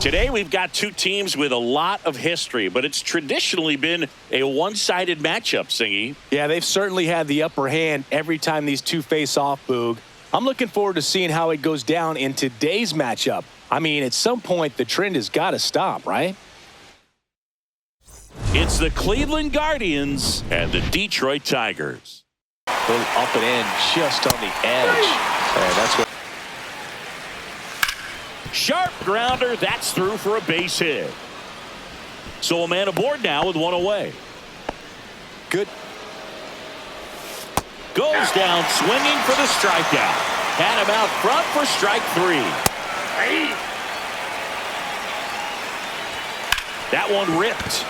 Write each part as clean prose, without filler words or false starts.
Today we've got two teams with a lot of history, but it's traditionally been a one-sided matchup, Singy. Yeah, they've certainly had the upper hand every time these two face off, Boog. I'm looking forward to seeing how it goes down in today's matchup. I mean, at some point, the trend has got to stop, right? It's the Cleveland Guardians and the Detroit Tigers. A little up and in, just on the edge. And that's what. Sharp grounder, that's through for a base hit. So a man aboard now with one away. Good. Goes down swinging for the strikeout. Had him out front for strike three. That one ripped.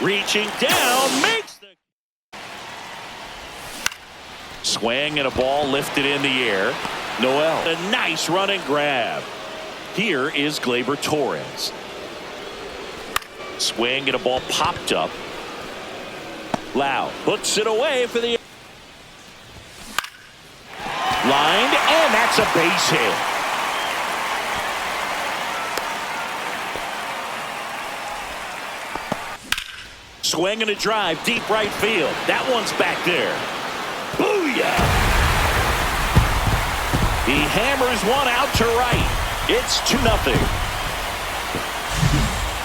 Reaching down, makes the swing and a ball lifted in the air. Noel, a nice run and grab. Here is Gleyber Torres. Swing and a ball popped up. Lau puts it away for the lined, and that's a base hit. Swing and a drive, deep right field. That one's back there. Booyah! He hammers one out to right. It's 2-0.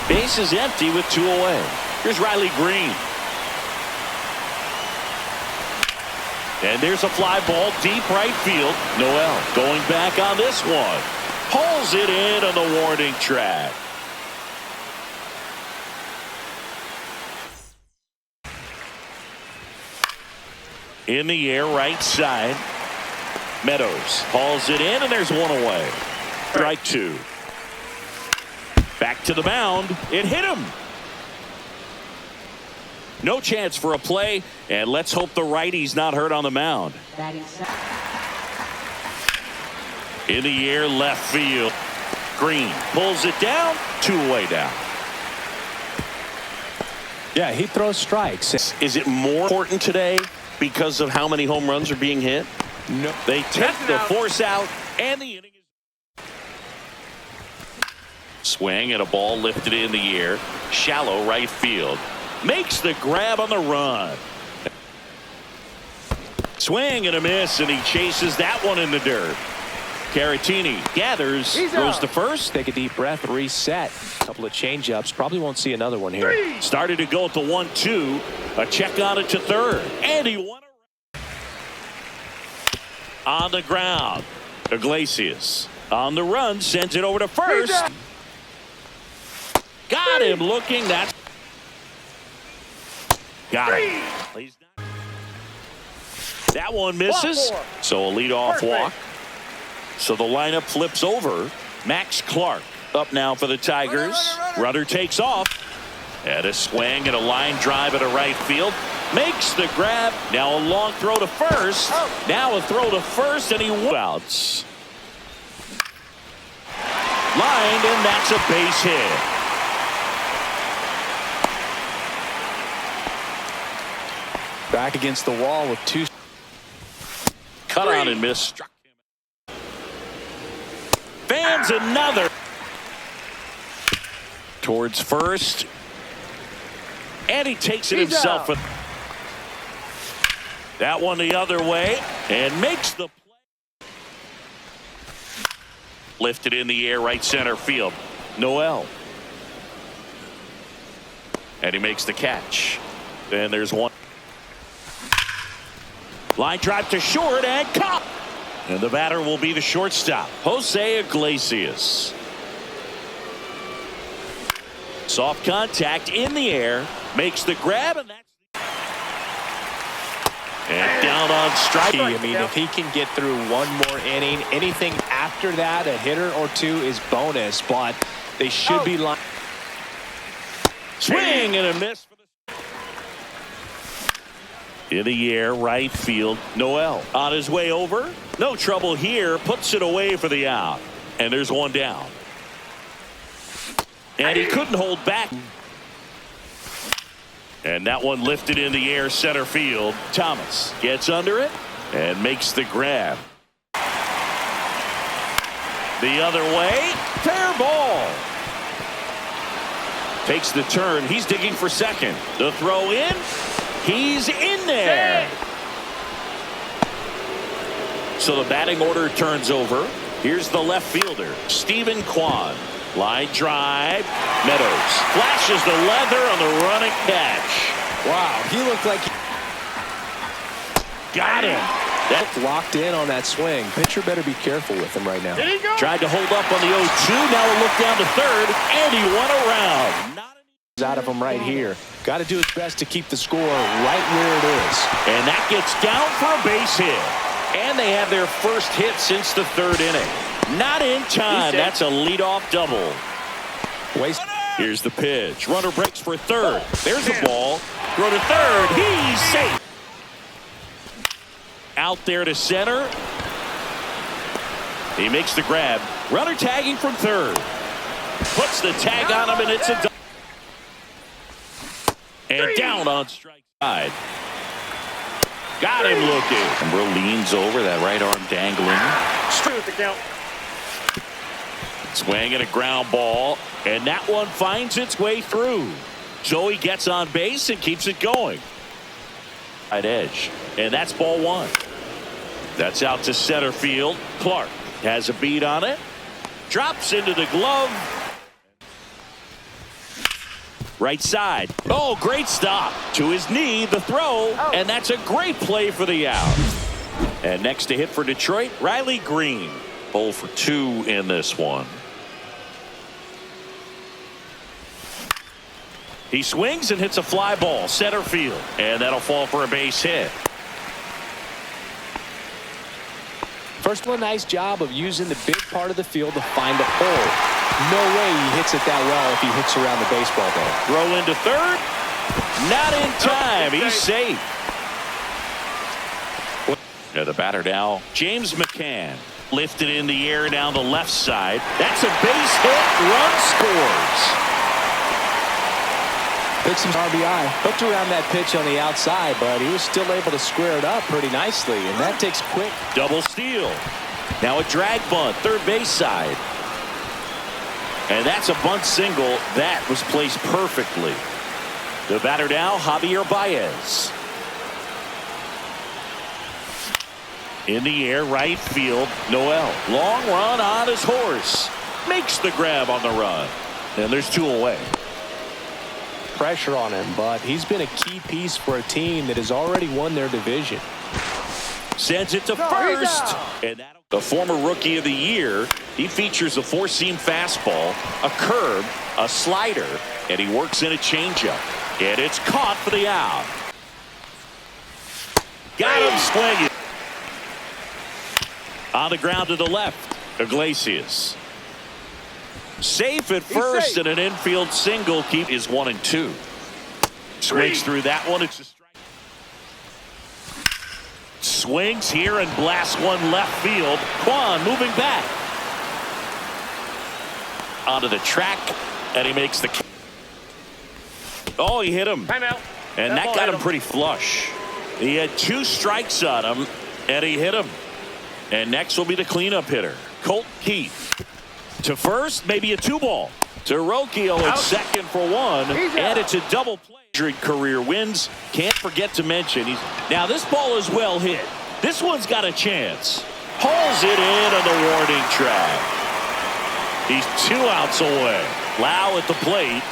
Base is empty with two away. Here's Riley Green. And there's a fly ball deep right field. Noel going back on this one. Pulls it in on the warning track. In the air, right side. Meadows hauls it in, and there's one away. Strike two. Back to the mound. It hit him. No chance for a play, and let's hope the righty's not hurt on the mound. In the air, left field. Green pulls it down, two away down. Yeah, he throws strikes. Is it more important today because of how many home runs are being hit? No. They take the force out, and the inning is. Swing and a ball lifted in the air. Shallow right field. Makes the grab on the run. Swing and a miss, and he chases that one in the dirt. Caratini gathers, throws to first. Take a deep breath, reset. A couple of change-ups. Probably won't see another one here. Started to go at the 1-2. A check on it to third. And he won it. On the ground. Iglesias on the run, sends it over to first. Got him looking. That's got him. That one misses. So a leadoff walk. So the lineup flips over. Max Clark up now for the Tigers. Rudder takes off. And a swing and a line drive at a right field. Makes the grab. Now a long throw to first. Now a throw to first, and he outs. Lined, and that's a base hit. Back against the wall with two. Cut on and miss. Struck him. Fans another. Towards first. And he takes it himself. That one the other way. And makes the play. Lifted in the air, right center field. Noel. And he makes the catch. And there's one. Line drive to short and caught. And the batter will be the shortstop, Jose Iglesias. Soft contact in the air, makes the grab, and that's and down on strike. I mean, if he can get through one more inning, anything after that, a hitter or two is bonus, but they should be lined. Swing and a miss. In the air, right field. Noel on his way over. No trouble here. Puts it away for the out. And there's one down. And he couldn't hold back. And that one lifted in the air, center field. Thomas gets under it and makes the grab. The other way. Fair ball. Takes the turn. He's digging for second. The throw in. He's in there. So the batting order turns over. Here's the left fielder, Stephen Kwan. Line drive. Meadows flashes the leather on the running catch. Wow, he looked like got him. That's locked in on that swing. Pitcher better be careful with him right now. Tried to hold up on the 0-2. Now a look down to third, and he won a round. Out of him right here. Got to do his best to keep the score right where it is. And that gets down for a base hit. And they have their first hit since the third inning. Not in time. That's a leadoff double. Here's the pitch. Runner breaks for third. There's the ball. Throw to third. He's safe. Out there to center. He makes the grab. Runner tagging from third. Puts the tag on him, and it's a double. And down on strike side. Got him looking. Kimbrel leans over, that right arm dangling. Straight with the count. Swing and a ground ball, and that one finds its way through. So he gets on base and keeps it going. Right edge, and that's ball one. That's out to center field. Clark has a beat on it. Drops into the glove. Right side. Oh, great stop. To his knee, the throw, and that's a great play for the out. And next to hit for Detroit, Riley Green. 0 for 2 in this one. He swings and hits a fly ball, center field, and that'll fall for a base hit. First one, nice job of using the big part of the field to find a hole. No way he hits it that well if he hooks around the baseball bat. Throw into third. Not in time. He's safe. Now the batter now, James McCann. Lifted in the air down the left side. That's a base hit. Run scores. Took some RBI. Hooked around that pitch on the outside, but he was still able to square it up pretty nicely, and that takes quick. Double steal. Now a drag bunt, third base side. And that's a bunt single. That was placed perfectly. The batter now, Javier Baez. In the air, right field, Noel. Long run on his horse. Makes the grab on the run. And there's two away. Pressure on him, but he's been a key piece for a team that has already won their division. Sends it to first. And the former rookie of the year, he features a four-seam fastball, a curve, a slider, and he works in a changeup. And it's caught for the out. Got him swinging. On the ground to the left, Iglesias. Safe at first, and an infield single. Keep is 1 and 2. Swings through that one. It's a strike. Swings here and blasts one left field. Kwan moving back. Onto the track, and he makes the. Oh, he hit him. Timeout. And that got him pretty flush. He had 2 strikes on him, and he hit him. And next will be the cleanup hitter, Colt Keith. To first, maybe a 2-ball. To Rocchio at second for 1. And it's a double play. Career wins. Can't forget to mention. Now this ball is well hit. This one's got a chance. Pulls it in on the warning track. He's 2 outs away. Lau at the plate.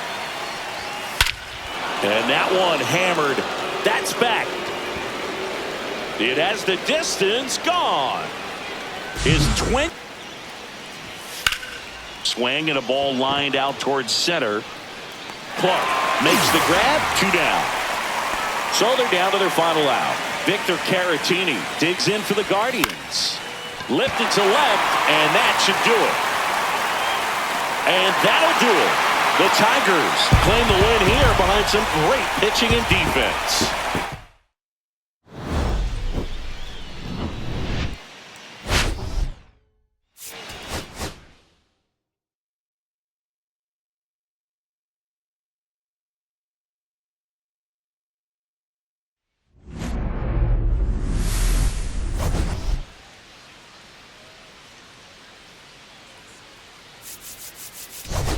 And that one hammered. That's back. It has the distance gone. His 20. Swing and a ball lined out towards center. Clark makes the grab. 2 down. So they're down to their final out. Victor Caratini digs in for the Guardians. Lifted to left, and that should do it. And that'll do it. The Tigers claim the win here behind some great pitching and defense.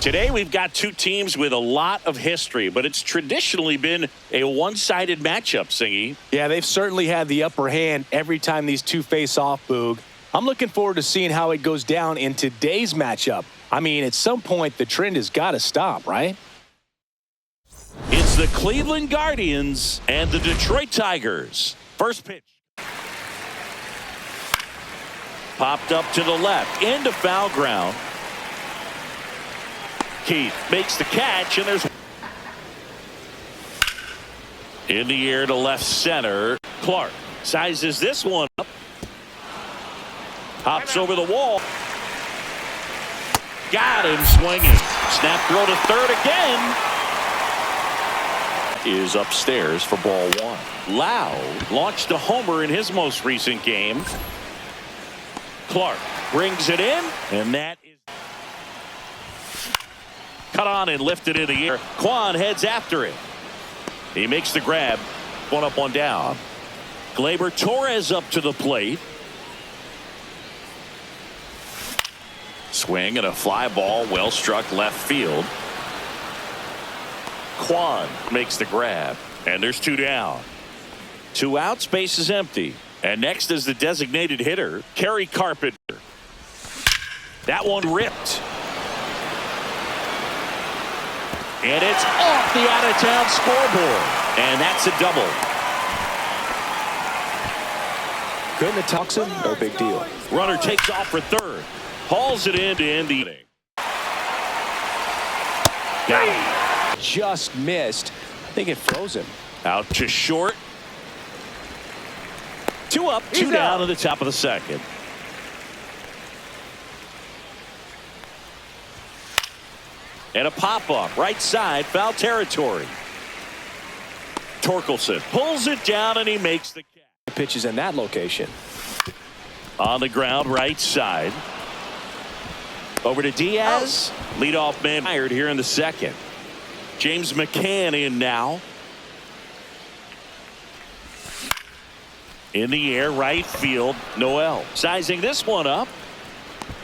Today we've got two teams with a lot of history, but it's traditionally been a one-sided matchup, Singy. Yeah, they've certainly had the upper hand every time these two face off, Boog. I'm looking forward to seeing how it goes down in today's matchup. I mean, at some point, the trend has got to stop, right? It's the Cleveland Guardians and the Detroit Tigers. First pitch. Popped up to the left, into foul ground. Keith makes the catch, and there's in the air to left center. Clark sizes this one up. Hops over the wall. Got him swinging. Snap throw to third again. Is upstairs for ball one. Lau launched a homer in his most recent game. Clark brings it in, and that is cut on and lifted in the air. Kwan heads after it. He makes the grab. One up, one down. Gleyber Torres up to the plate. Swing and a fly ball, well struck left field. Kwan makes the grab, and there's two down. Two outs, base is empty. And next is the designated hitter, Kerry Carpenter. That one ripped. And it's off the out-of-town scoreboard. And that's a double. Couldn't have tucked him? No big deal. Runner takes off for third. Hauls it in to end the inning. Got him. Just missed. I think it froze him. Out to short. Two up, two down to the top of the second. And a pop-up, right side, foul territory. Torkelson pulls it down, and he makes the catch. Pitches in that location. On the ground, right side. Over to Diaz. Leadoff man hired here in the second. James McCann in now. In the air, right field, Noel. Sizing this one up.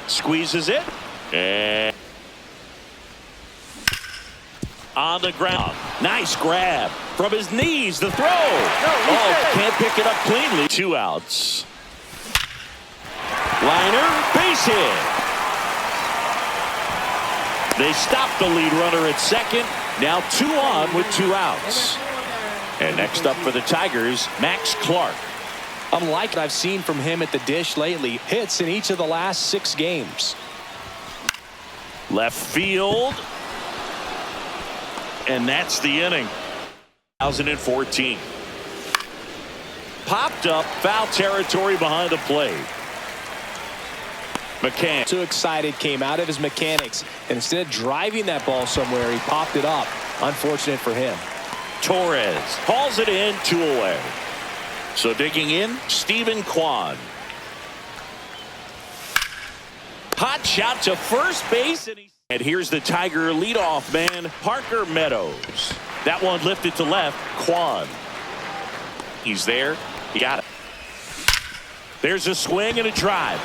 Squeezes it. And on the ground. Nice grab. From his knees, the throw. Can't pick it up cleanly. Two outs. Liner, base hit. They stop the lead runner at second. Now two on with two outs. And next up for the Tigers, Max Clark. Unlike what I've seen from him at the dish lately, hits in each of the last 6 games. Left field. And that's the inning. 2014. Popped up, foul territory behind the plate. McCann. Too excited, came out of his mechanics, and instead of driving that ball somewhere, he popped it up. Unfortunate for him. Torres hauls it in, 2 away. So digging in, Stephen Kwan. Hot shot to first base, and here's the Tiger leadoff man, Parker Meadows. That one lifted to left, Kwan. He's there. He got it. There's a swing and a drive.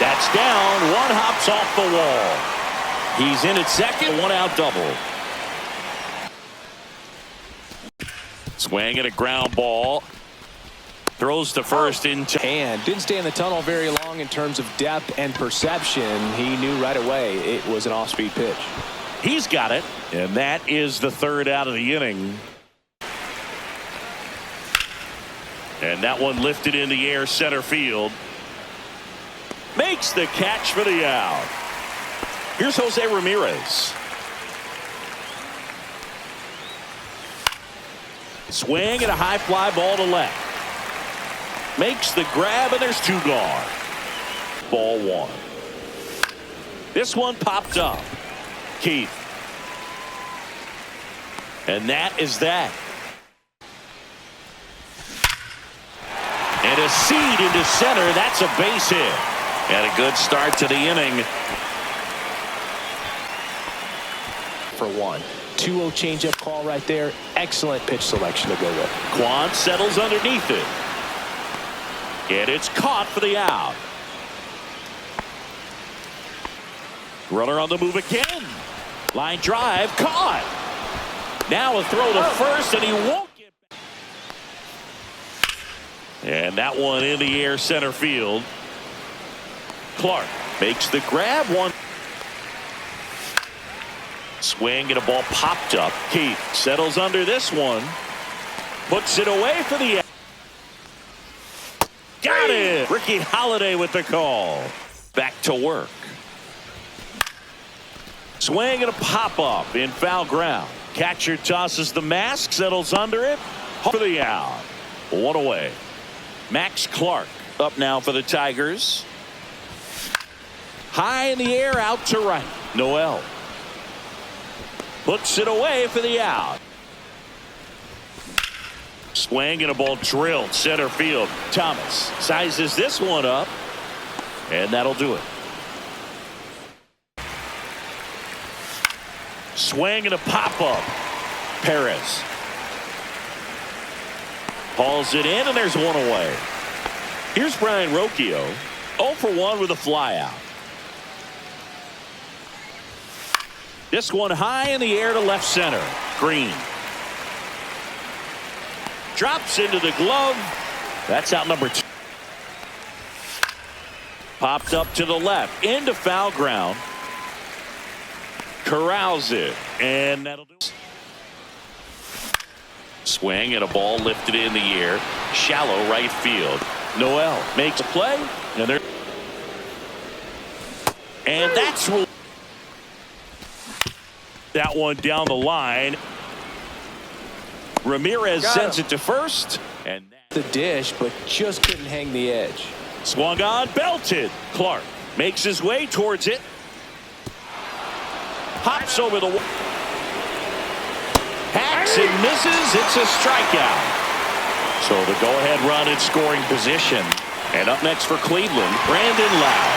That's down. One hops off the wall. He's in at second. 1 out double. Swing and a ground ball. Throws to first into hand. Didn't stay in the tunnel very long in terms of depth and perception. He knew right away it was an off-speed pitch. He's got it. And that is the third out of the inning. And that one lifted in the air, center field. Makes the catch for the out. Here's Jose Ramirez. Swing and a high fly ball to left. Makes the grab, and there's 2 gone. Ball 1. This one popped up. Keith. And that is that. And a seed into center. That's a base hit. And a good start to the inning. For 1. 2-0 changeup call right there. Excellent pitch selection to go with. Kwan settles underneath it. And it's caught for the out. Runner on the move again. Line drive, caught. Now a throw to first, and he won't get back. And that one in the air center field. Clark makes the grab. One swing and a ball popped up. Keith settles under this one. Puts it away for the. Got it. Ricky Holiday with the call. Back to work. Swing and a pop-up in foul ground. Catcher tosses the mask, settles under it for the out. One away. Max Clark up now for the Tigers. High in the air, out to right. Noel puts it away for the out. Swing and a ball drilled center field. Thomas sizes this one up, and that'll do it. Swing and a pop-up. Perez hauls it in, and there's one away. Here's Brian Rocchio, 0 for 1 with a flyout. This one high in the air to left center. Green drops into the glove. That's out number 2. Popped up to the left into foul ground. Corrals it, and that'll do it. Swing and a ball lifted in the air. Shallow right field. Noel makes a play, and that's that one down the line. Ramirez sends it to first, and The dish, but just couldn't hang the edge. Swung on, belted. Clark makes his way towards it. Hops over the wall. Hacks and misses. It's a strikeout. So the go-ahead run in scoring position. And up next for Cleveland, Brandon Lowe.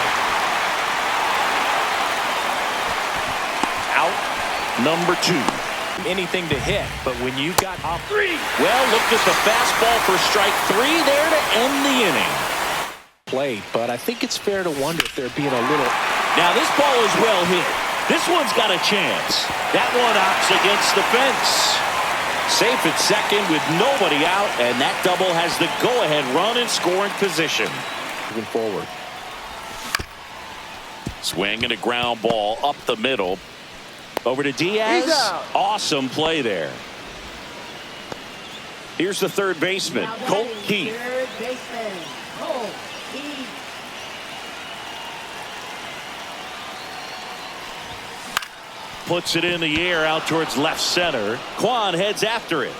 Out number 2. Anything to hit, but when you got off 3. Well, looked at the fastball for strike 3 there to end the inning. Plate, but I think it's fair to wonder if they're being a little. Now this ball is well hit. This one's got a chance. That one opts against the fence. Safe at second with nobody out, and that double has the go-ahead run in scoring position. Moving forward. Swing and a ground ball up the middle. Over to Diaz. Awesome play there. Here's the third baseman, Colt Keith. Third baseman, Colt Keith. Puts it in the air out towards left center. Quan heads after it.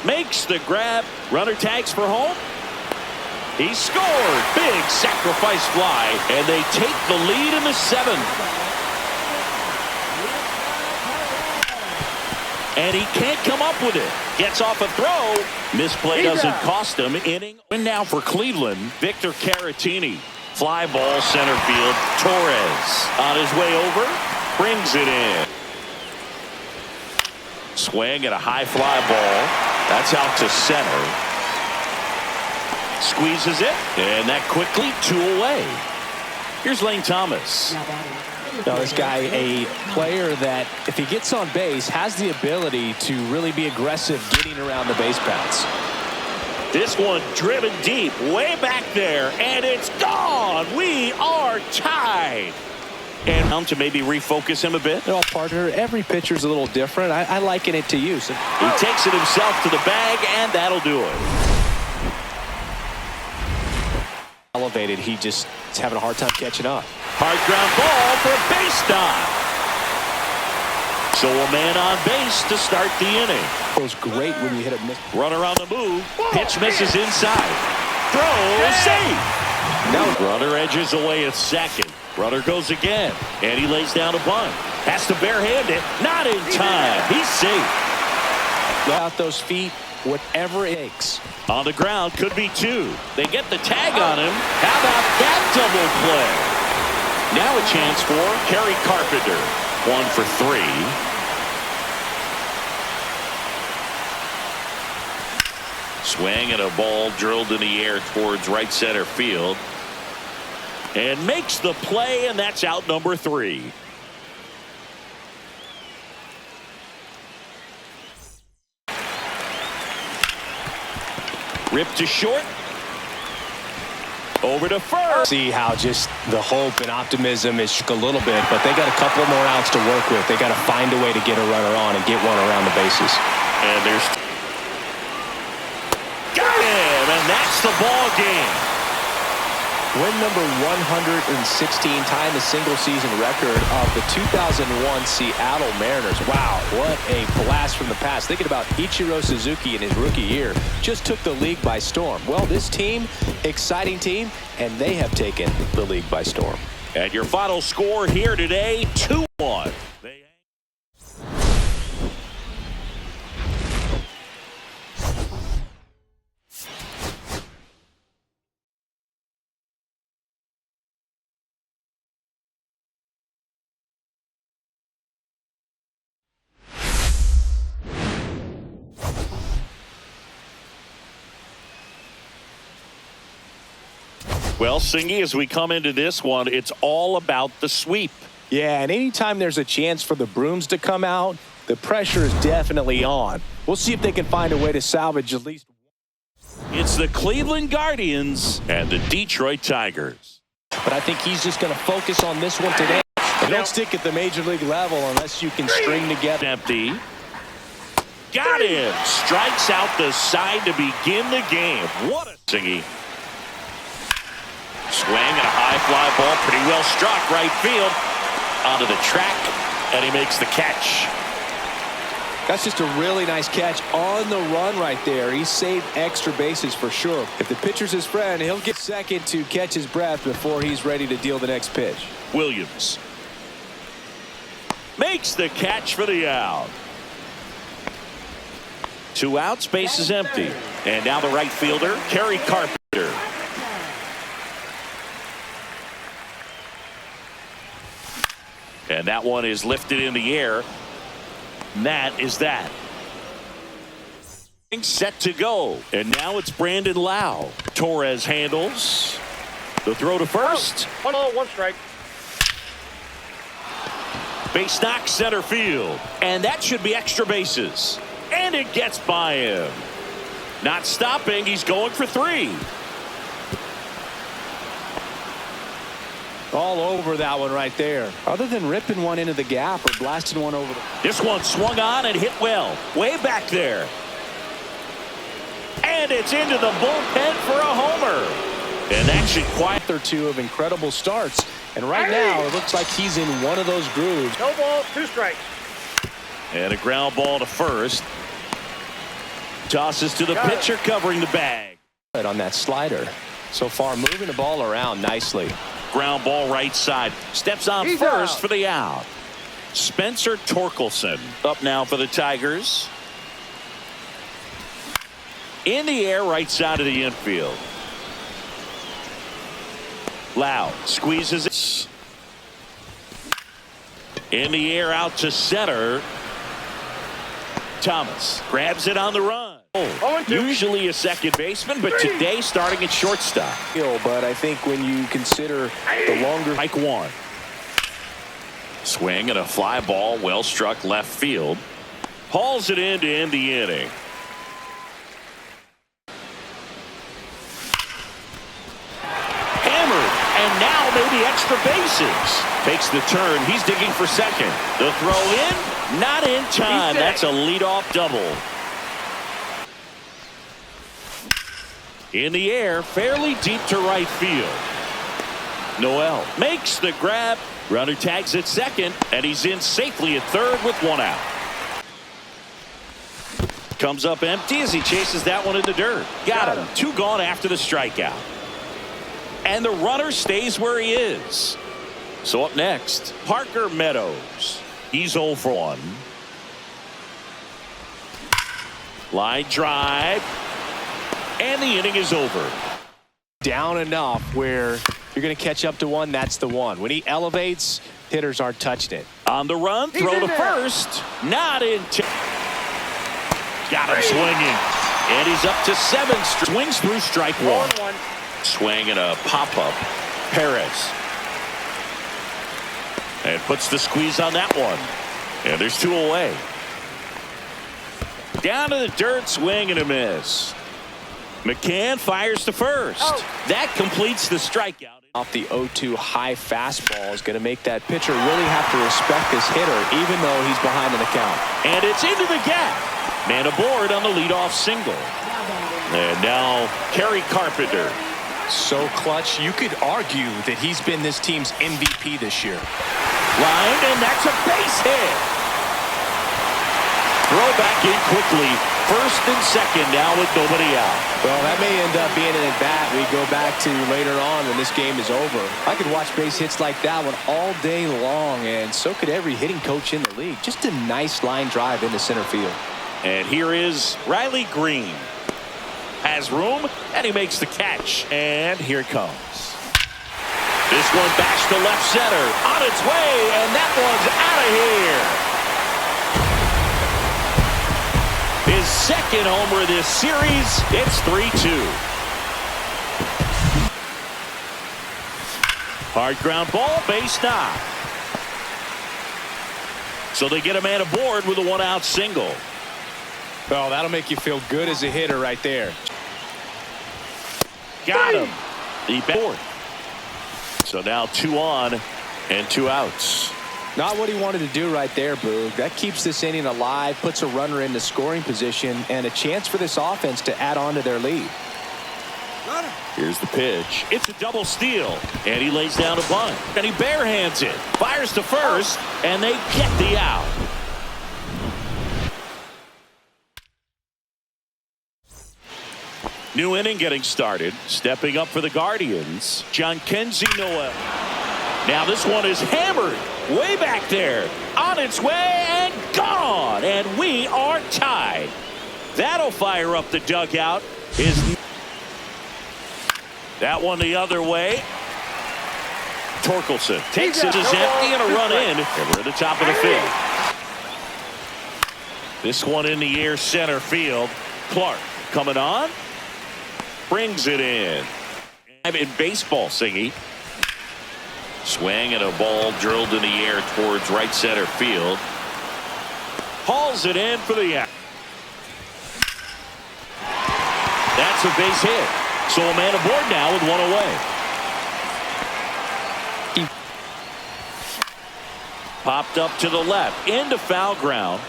Makes the grab. Runner tags for home. He scored. Big sacrifice fly. And they take the lead in the 7th. And he can't come up with it. Gets off a throw. Misplay doesn't cost him. Inning. Win now for Cleveland. Victor Caratini. Fly ball center field. Torres on his way over. Brings it in. Swing and a high fly ball. That's out to center. Squeezes it. And that quickly 2 away. Here's Lane Thomas. Now this guy, a player that if he gets on base has the ability to really be aggressive getting around the base paths. This one driven deep way back there, and it's gone. We are tied. And to maybe refocus him a bit. Well, partner, every pitcher's a little different. I liken it to you. So he takes it himself to the bag, and that'll do it. Elevated, he just is having a hard time catching up. Hard ground ball for a base stop. So a man on base to start the inning. It was great when you hit a miss. Runner on the move. Pitch misses inside. Throw safe. Now runner edges away at second. Runner goes again, and he lays down a bunt. Has to barehand it. Not in time. He's safe. Out those feet, whatever it takes. On the ground, could be 2. They get the tag on him. How about that double play? Now a chance for Kerry Carpenter. 1 for 3. Swing and a ball drilled in the air towards right center field. And makes the play, and that's out number 3. Ripped to short. Over to first. See how just the hope and optimism is a little bit, but they got a couple more outs to work with. They got to find a way to get a runner on and get one around the bases. And there's got him, and that's the ball game. Win number 116, tying the single-season record of the 2001 Seattle Mariners. Wow, what a blast from the past. Thinking about Ichiro Suzuki in his rookie year, just took the league by storm. Well, this team, exciting team, and they have taken the league by storm. And your final score here today, 2-1. Well, Singy, as we come into this one, it's all about the sweep. Yeah, and anytime there's a chance for the brooms to come out, the pressure is definitely on. We'll see if they can find a way to salvage at least. It's the Cleveland Guardians and the Detroit Tigers. But I think he's just going to focus on this one today. And don't stick at the major league level unless you can string together. Empty. Got him. Strikes out the side to begin the game. What a Singy. Swing and a high fly ball, pretty well struck right field onto the track, and he makes the catch. That's just a really nice catch on the run right there. He saved extra bases for sure. If the pitcher's his friend, he'll get second to catch his breath before he's ready to deal the next pitch. Williams makes the catch for the out. 2 outs, base is empty. And now the right fielder, Kerry Carpenter. And that one is lifted in the air. And that is that. Set to go. And now it's Brandon Lau. Torres handles. The throw to first. 1 strike. Base knock center field. And that should be extra bases. And it gets by him. Not stopping. He's going for 3. All over that one right there. Other than ripping one into the gap or blasting one over. This one swung on and hit well. Way back there. And it's into the bullpen for a homer. And that should quiet or 2 of incredible starts. And right now, it looks like he's in one of those grooves. No ball, 2 strikes. And a ground ball to first. Tosses to the pitcher covering the bag. On that slider. So far, moving the ball around nicely. Ground ball right side. Steps on He's first out. for the out. Spencer Torkelson up now for the Tigers. In the air, right side of the infield. Lau squeezes it. In the air, out to center. Thomas grabs it on the run. Usually a second baseman, but today starting at shortstop. But I think when you consider the longer Mike 1. Swing and a fly ball, well struck left field. Hauls it in to end the inning. Hammered, and now maybe extra bases. Takes the turn. He's digging for second. The throw in, not in time. That's a leadoff double. In the air, fairly deep to right field. Noel makes the grab. Runner tags at second, and he's in safely at third with 1 out. Comes up empty as he chases that one in the dirt. Got him. 2 gone after the strikeout. And the runner stays where he is. So up next, Parker Meadows. He's 0 for 1. Line drive. And the inning is over. Down enough where you're going to catch up to one, that's the one. When he elevates, hitters aren't touching it. On the run, throw to first. Not in. Got him swinging. And he's up to 7. Swings through strike 1. Swing and a pop-up Perez. And puts the squeeze on that one. And there's 2 away. Down to the dirt, swing and a miss. McCann fires to first. That completes the strikeout. Off the 0-2 high fastball is going to make that pitcher really have to respect this hitter, even though he's behind in the count. And it's into the gap. Man aboard on the leadoff single. And now Kerry Carpenter. So clutch, you could argue that he's been this team's MVP this year. Line, and that's a base hit. Throw back in quickly. First and second now with nobody out. Well, that may end up being an at-bat we go back to later on when this game is over. I could watch base hits like that one all day long, and so could every hitting coach in the league. Just a nice line drive into center field. And here is Riley Green. Has room, and he makes the catch. And here it comes. This one bashed to left center. On its way, and that one's out of here. His second homer this series. It's 3-2. Hard ground ball, base knock. So they get a man aboard with a 1-out single. Oh, that'll make you feel good as a hitter right there. Got him. He board. So now 2 on and 2 outs. Not what he wanted to do right there, Boog. That keeps this inning alive, puts a runner into scoring position, and a chance for this offense to add on to their lead. Here's the pitch. It's a double steal, and he lays down a bunt, and he barehands it. Fires to first, and they get the out. New inning getting started. Stepping up for the Guardians, Jhonkensy Noel. Now this one is hammered way back there. On its way and gone. And we are tied. That'll fire up the dugout. That one the other way. Torkelson takes it as empty and a run in. And we're at the top of the 5th. This one in the air center field. Clark coming on. Brings it in. I'm in baseball, Singy. Swing and a ball drilled in the air towards right center field. Hauls it in for the out. That's a base hit. So a man aboard now with 1 away. Popped up to the left into foul ground.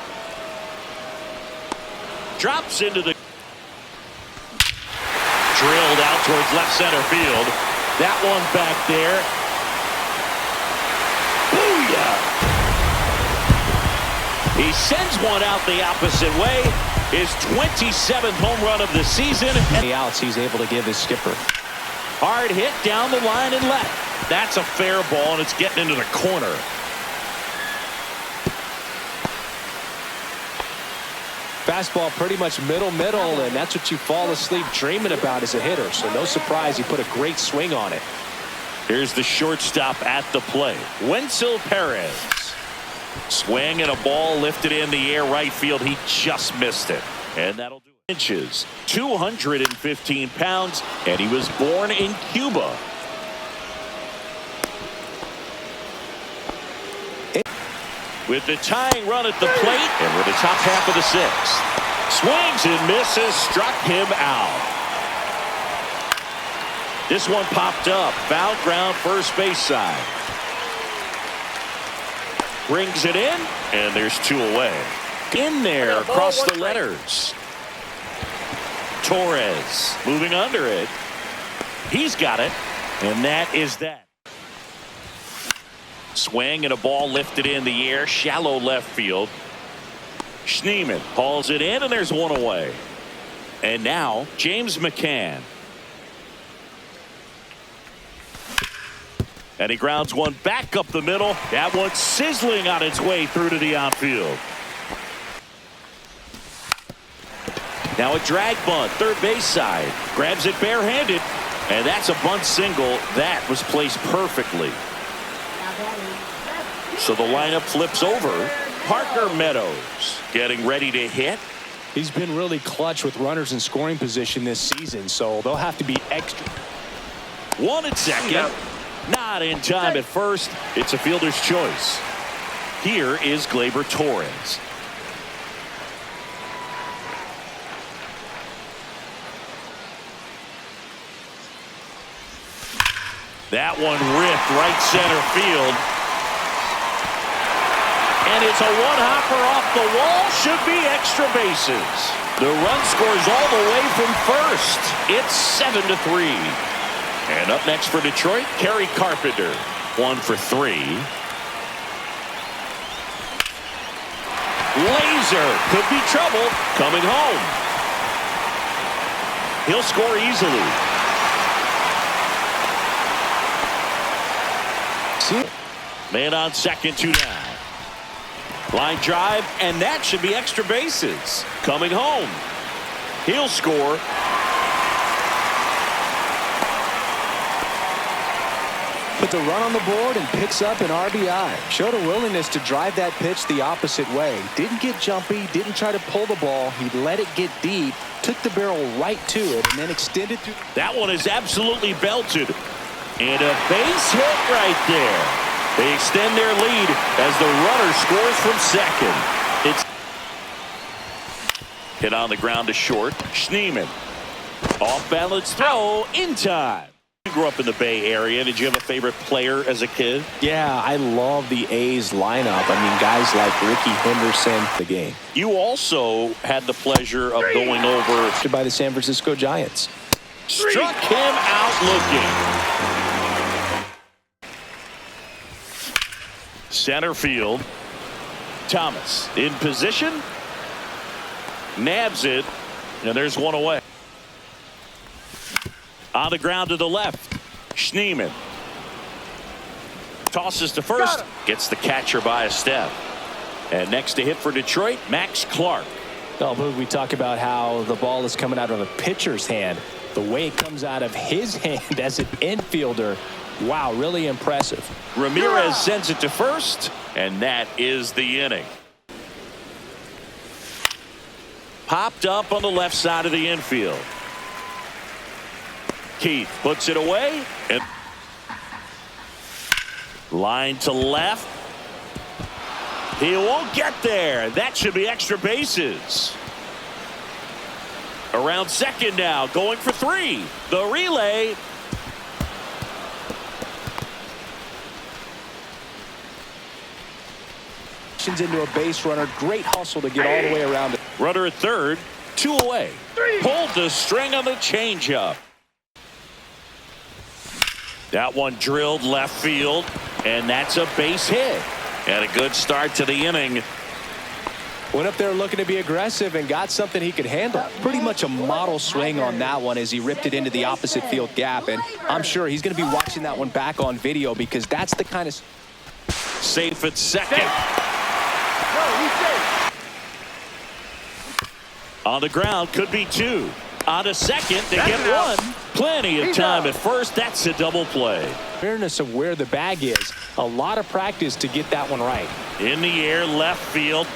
Drops into the drilled out towards left center field. That one back there. Booyah! He sends one out the opposite way. His 27th home run of the season. And the outs he's able to give his skipper. Hard hit down the line and left. That's a fair ball, and it's getting into the corner. Fastball pretty much middle, and that's what you fall asleep dreaming about as a hitter. So no surprise he put a great swing on it. Here's the shortstop at the plate. Wenzel Perez. Swing and a ball lifted in the air right field. He just missed it. And that'll do it. Inches. 215 pounds. And he was born in Cuba. With the tying run at the plate, and we're the top half of the 6th. Swings and misses, struck him out. This one popped up, foul ground first base side. Brings it in, and there's 2 away. In there, across the letters. Torres moving under it. He's got it, and that is that. Swing and a ball lifted in the air, shallow left field. Schneemann hauls it in, and there's 1 away. And now James McCann. And he grounds one back up the middle. That one sizzling on its way through to the outfield. Now a drag bunt, third base side. Grabs it barehanded, and that's a bunt single. That was placed perfectly. So the lineup flips over. Parker Meadows getting ready to hit. He's been really clutch with runners in scoring position this season, so they'll have to be extra. 1 at second. Not in time at first. It's a fielder's choice. Here is Gleyber Torres. That one ripped right center field. And it's a one-hopper off the wall. Should be extra bases. The run scores all the way from first. It's 7-3. And up next for Detroit, Kerry Carpenter. 1 for 3. Laser could be trouble coming home. He'll score easily. Man on second, 2 down. Line drive, and that should be extra bases. Coming home. He'll score. Put the run on the board and picks up an RBI. Showed a willingness to drive that pitch the opposite way. Didn't get jumpy, didn't try to pull the ball. He let it get deep, took the barrel right to it, and then extended through. That one is absolutely belted. And a base hit right there. They extend their lead as the runner scores from second. It's hit on the ground to short. Schneemann. Off balance throw in time. You grew up in the Bay Area. Did you have a favorite player as a kid? Yeah, I love the A's lineup. I mean, guys like Ricky Henderson, the game. You also had the pleasure of going over By the San Francisco Giants. Struck him out looking. Center field. Thomas in position. Nabs it. And there's one away. On the ground to the left. Schneemann. Tosses to first. Gets the catcher by a step. And next to hit for Detroit, Max Clark. Oh, but we talk about how the ball is coming out of a pitcher's hand. The way it comes out of his hand as an infielder. Wow, really impressive. Ramirez sends it to first, and that is the inning. Popped up on the left side of the infield. Keith puts it away, and line to left. He won't get there. That should be extra bases. Around second now, going for 3. The relay. Into a base runner. Great hustle to get all the way around it. Runner at third. 2 away. Pulled the string on the changeup. That one drilled left field, and that's a base hit. And a good start to the inning. Went up there looking to be aggressive and got something he could handle. Pretty much a model swing on that one as he ripped it into the opposite field gap. And I'm sure he's going to be watching that one back on video because that's the kind of... Safe at second. On the ground, could be 2. On to second, they get 1. Plenty of time at first. That's a double play. Awareness of where the bag is. A lot of practice to get that one right. In the air, left field.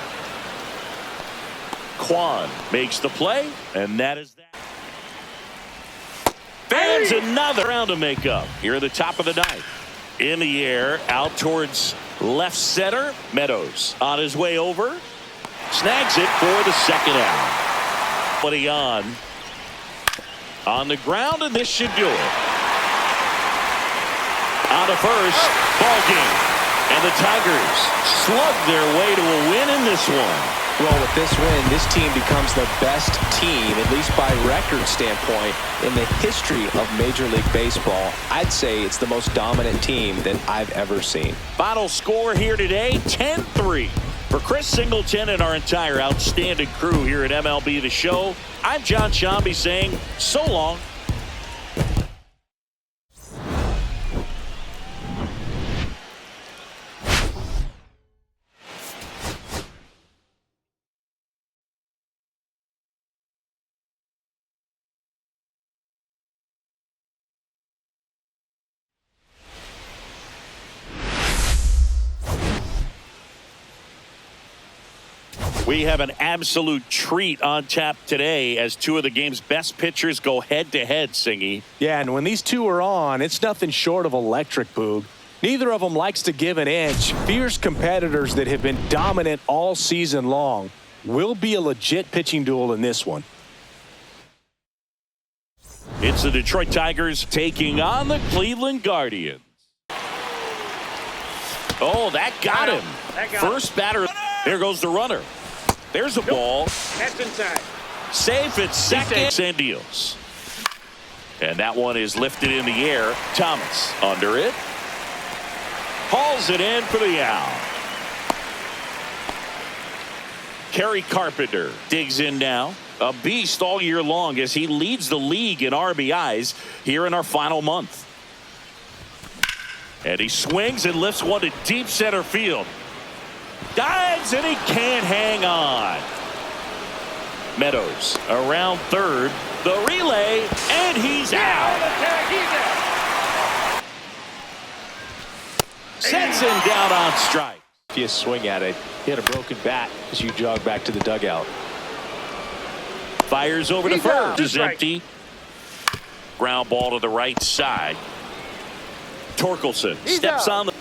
Kwan makes the play, and that is that. Fans another round to make up here at the top of the ninth. In the air, out towards left center. Meadows on his way over. Snags it for the second out. Putting on the ground, and this should do it. On to first, ball game. And the Tigers slug their way to a win in this one. Well, with this win, this team becomes the best team, at least by record standpoint, in the history of Major League Baseball. I'd say it's the most dominant team that I've ever seen. Final score here today, 10-3. For Chris Singleton and our entire outstanding crew here at MLB The Show, I'm John Shambi saying so long. We have an absolute treat on tap today as two of the game's best pitchers go head-to-head, Singy. Yeah, and when these two are on, it's nothing short of electric, Boog. Neither of them likes to give an inch. Fierce competitors that have been dominant all season long. Will be a legit pitching duel in this one. It's the Detroit Tigers taking on the Cleveland Guardians. Oh, that got him. First batter. There goes the runner. There's a ball. That's inside. Safe at second. And deals. And that one is lifted in the air. Thomas under it. Hauls it in for the out. Kerry Carpenter digs in now. A beast all year long as he leads the league in RBIs here in our final month. And he swings and lifts one to deep center field. Dives and he can't hang on. Meadows around third. The relay and he's out. Sets him down on strike. If you swing at it, he had a broken bat as you jog back to the dugout. Fires over to first. Is empty. Ground ball to the right side. Torkelson steps on the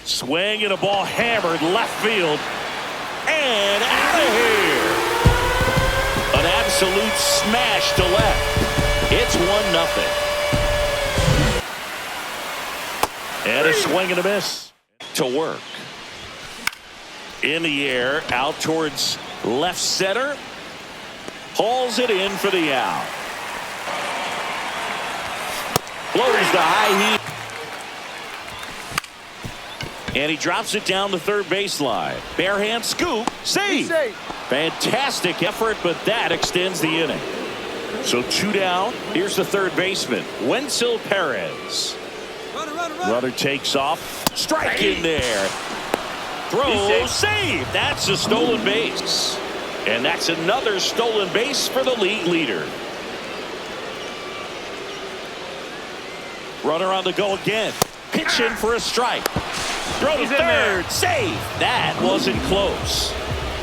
swing and a ball hammered left field and out of here. An absolute smash to left. It's 1-0. And a swing and a miss to work. In the air, out towards left center. Hauls it in for the out. Blows the high heat. And he drops it down the third baseline. Bare hand scoop. Save. Fantastic effort, but that extends the inning. So 2 down. Here's the third baseman, Wenzel Perez. Runner takes off. Strike in there. Throw. Save. That's a stolen base. And that's another stolen base for the league leader. Runner on the go again. Pitch in for a strike. Throw to third. Save. That wasn't close.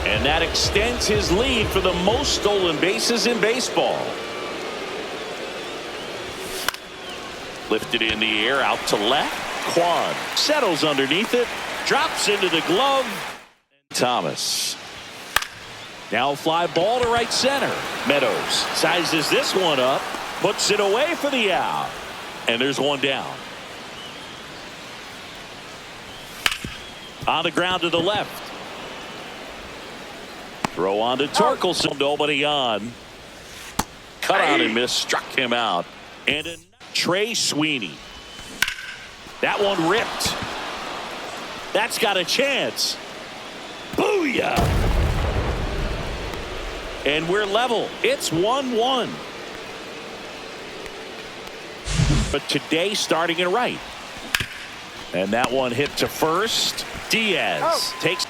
And that extends his lead for the most stolen bases in baseball. Lifted in the air out to left. Quan settles underneath it. Drops into the glove. Thomas. Now fly ball to right center. Meadows sizes this one up. Puts it away for the out. And there's one down. On the ground to the left. Throw on to Torkelson. Nobody on. Cut out and miss. Struck him out. And a Trey Sweeney. That one ripped. That's got a chance. Booyah! And we're level. It's 1-1. But today starting it right. And that one hit to first. Diaz takes.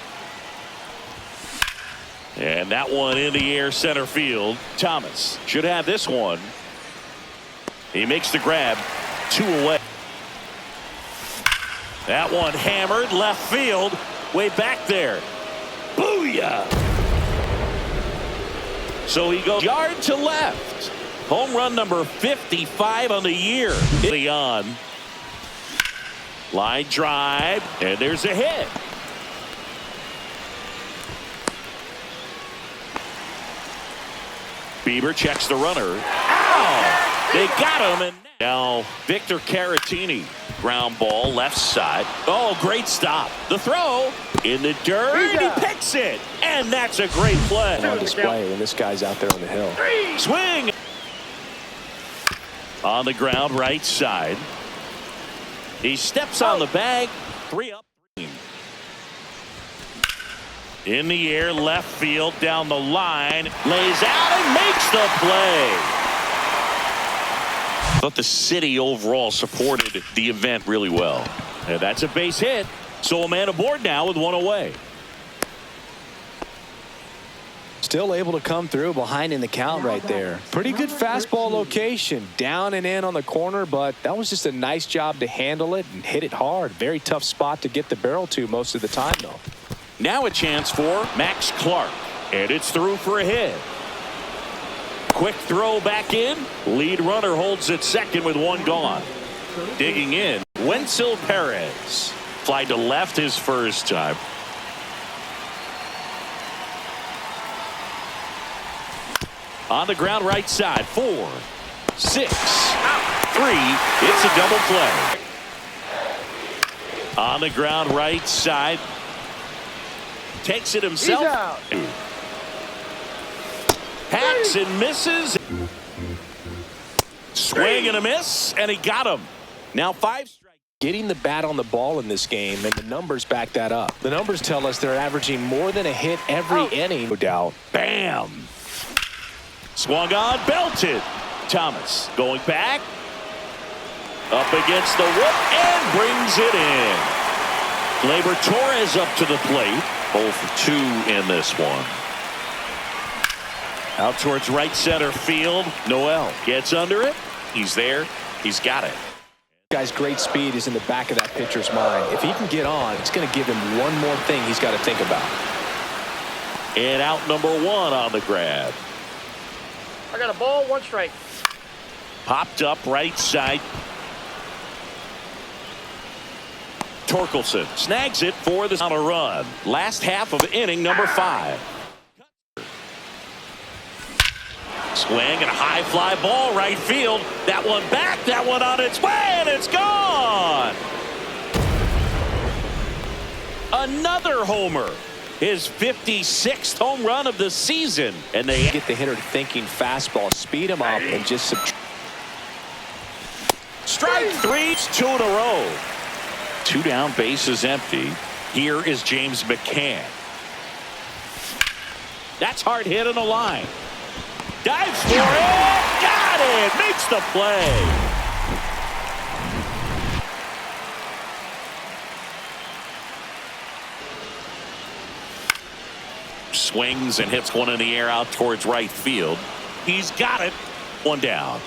And that one in the air center field. Thomas should have this one. He makes the grab. 2 away. That one hammered left field. Way back there. Booyah! So he goes yard to left. Home run number 55 on the year. On. Line drive. And there's a hit. Bieber checks the runner. Ow! They got him. And now Victor Caratini. Ground ball left side. Oh, great stop. The throw in the dirt. He picks it. And that's a great play. On display when this guy's out there on the hill. Swing. On the ground right side. He steps on the bag. 3 up. In the air left field down the line. Lays out and makes the play. But the city overall supported the event really well. And that's a base hit. So a man aboard now with 1 away. Still able to come through behind in the count right there. Pretty good fastball location. Down and in on the corner, but that was just a nice job to handle it and hit it hard. Very tough spot to get the barrel to most of the time, though. Now a chance for Max Clark. And it's through for a hit. Quick throw back in. Lead runner holds at second with one gone. Digging in, Wenzel Perez. Fly to left his first time. On the ground right side. 4, 6, 3. It's a double play. On the ground right side. Takes it himself. Hacks and misses. Swing and a miss, and he got him. Now 5 strikes. Getting the bat on the ball in this game, and the numbers back that up. The numbers tell us they're averaging more than a hit every inning. No doubt. Bam. Swung on, belted. Thomas going back. Up against the whip and brings it in. Gleyber Torres up to the plate. 0 for 2 in this one. Out towards right center field. Noel gets under it. He's there. He's got it. Guy's great speed is in the back of that pitcher's mind. If he can get on, it's going to give him one more thing he's got to think about. And out number 1 on the grab. I got a ball, 1 strike. Popped up right side. Torkelson snags it for the on a run. Last half of inning number 5. Swing and a high fly ball right field. That one back, that one on its way, and it's gone. Another homer. His 56th home run of the season. And they get the hitter thinking fastball, speed him up, and just strike 3, 2 in a row. 2 down, bases empty. Here is James McCann. That's hard hit on the line. Dives for it. Got it. Makes the play. Swings and hits one in the air out towards right field. He's got it. 1 down.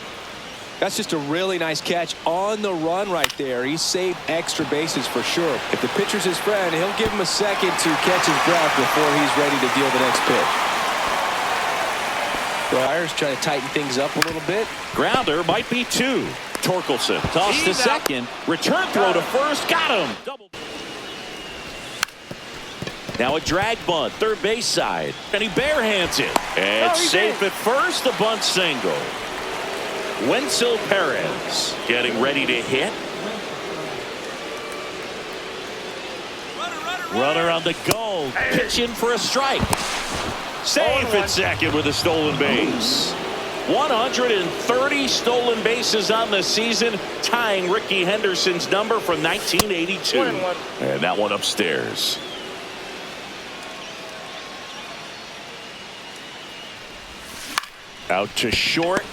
That's just a really nice catch on the run right there. He saved extra bases for sure. If the pitcher's his friend, he'll give him a second to catch his breath before he's ready to deal the next pitch. Friars trying to tighten things up a little bit. Grounder might be 2. Torkelson tossed to second. Return throw to first. Got him. Double. Now a drag bunt, third base side. And he barehands it. And safe at first. The bunt single. Wenzel Perez getting ready to hit. Runner on the go. Pitching for a strike. Safe at second with a stolen base. 130 stolen bases on the season, tying Rickey Henderson's number from 1982. And that one upstairs. Out to short.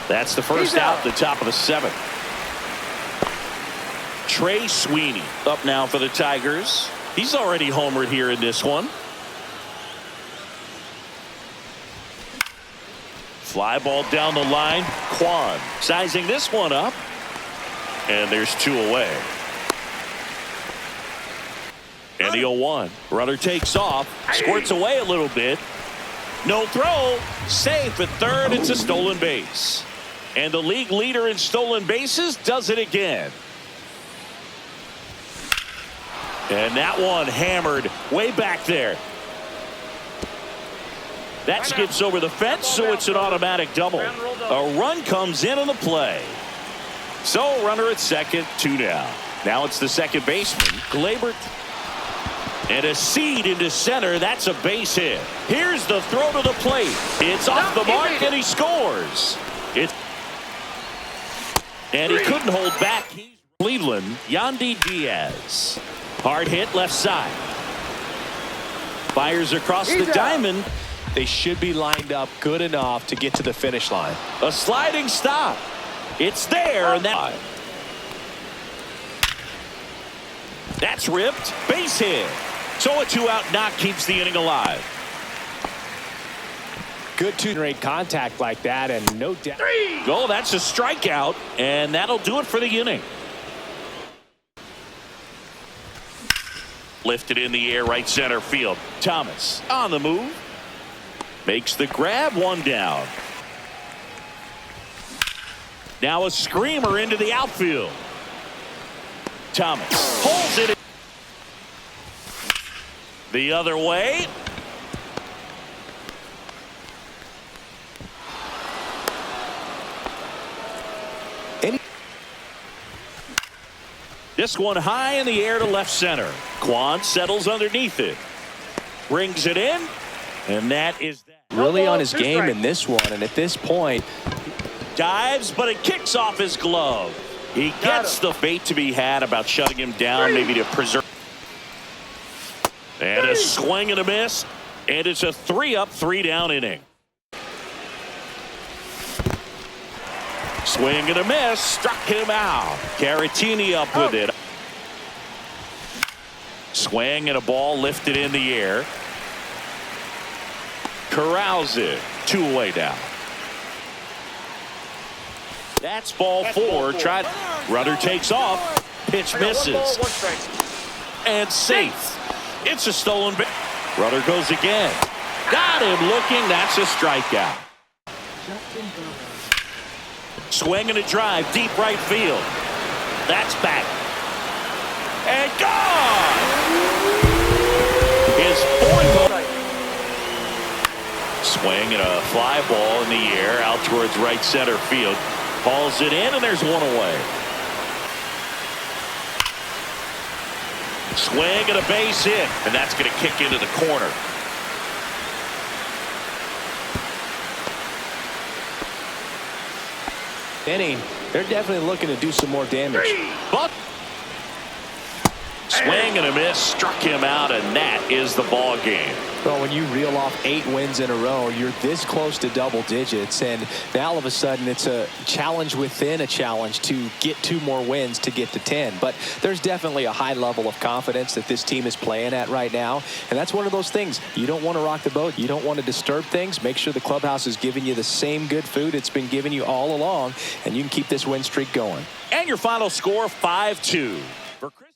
That's the first out, the top of the 7th. Trey Sweeney up now for the Tigers. He's already homered here in this one. Fly ball down the line. Kwan sizing this one up. And there's 2 away. And the 0-1. Runner takes off. Squirts away a little bit. No throw. Safe at third. It's a stolen base. And the league leader in stolen bases does it again. And that one hammered way back there. That skips over the fence, so it's an automatic double. A run comes in on the play. So runner at second, 2 down. Now it's the second baseman, Gleyber. And a seed into center. That's a base hit. Here's the throw to the plate. It's off the mark, and he scores. And he couldn't hold back. Cleveland, Yandy Diaz. Hard hit left side. Fires across the diamond. They should be lined up good enough to get to the finish line. A sliding stop. It's there. And that's ripped. Base hit. So a 2-out knock keeps the inning alive. Good 2-rate contact like that, and no doubt. Oh, that's a strikeout, and that'll do it for the inning. Lifted in the air, right center field. Thomas on the move. Makes the grab, one down. Now a screamer into the outfield. Thomas holds it the other way. This one high in the air to left center. Quan settles underneath it. Brings it in. And that is that. Really on his game in this one. And at this point, dives, but it kicks off his glove. He gets the bait to be had about shutting him down, maybe to preserve. And a swing and a miss. And it's a 3-up, 3-down inning. Swing and a miss. Struck him out. Caratini up with it. Swing and a ball lifted in the air. Corrals it. 2 away now. That's ball 4. Tried. Runner takes off. Pitch misses. And safe. It's a stolen base. Runner goes again. Got him looking. That's a strikeout. Swing and a drive, deep right field. That's back. And gone! His 4th. Swing and a fly ball in the air out towards right center field. Hauls it in, and there's 1 away. Swing and a base hit, and that's going to kick into the corner. inning, they're definitely looking to do some more damage. But swing and a miss, struck him out, and that is the ball game. Well, when you reel off 8 wins in a row, you're this close to double digits, and now all of a sudden it's a challenge within a challenge to get 2 more wins to get to 10. But there's definitely a high level of confidence that this team is playing at right now, and that's one of those things. You don't want to rock the boat. You don't want to disturb things. Make sure the clubhouse is giving you the same good food it's been giving you all along, and you can keep this win streak going. And your final score, 5-2. For Chris.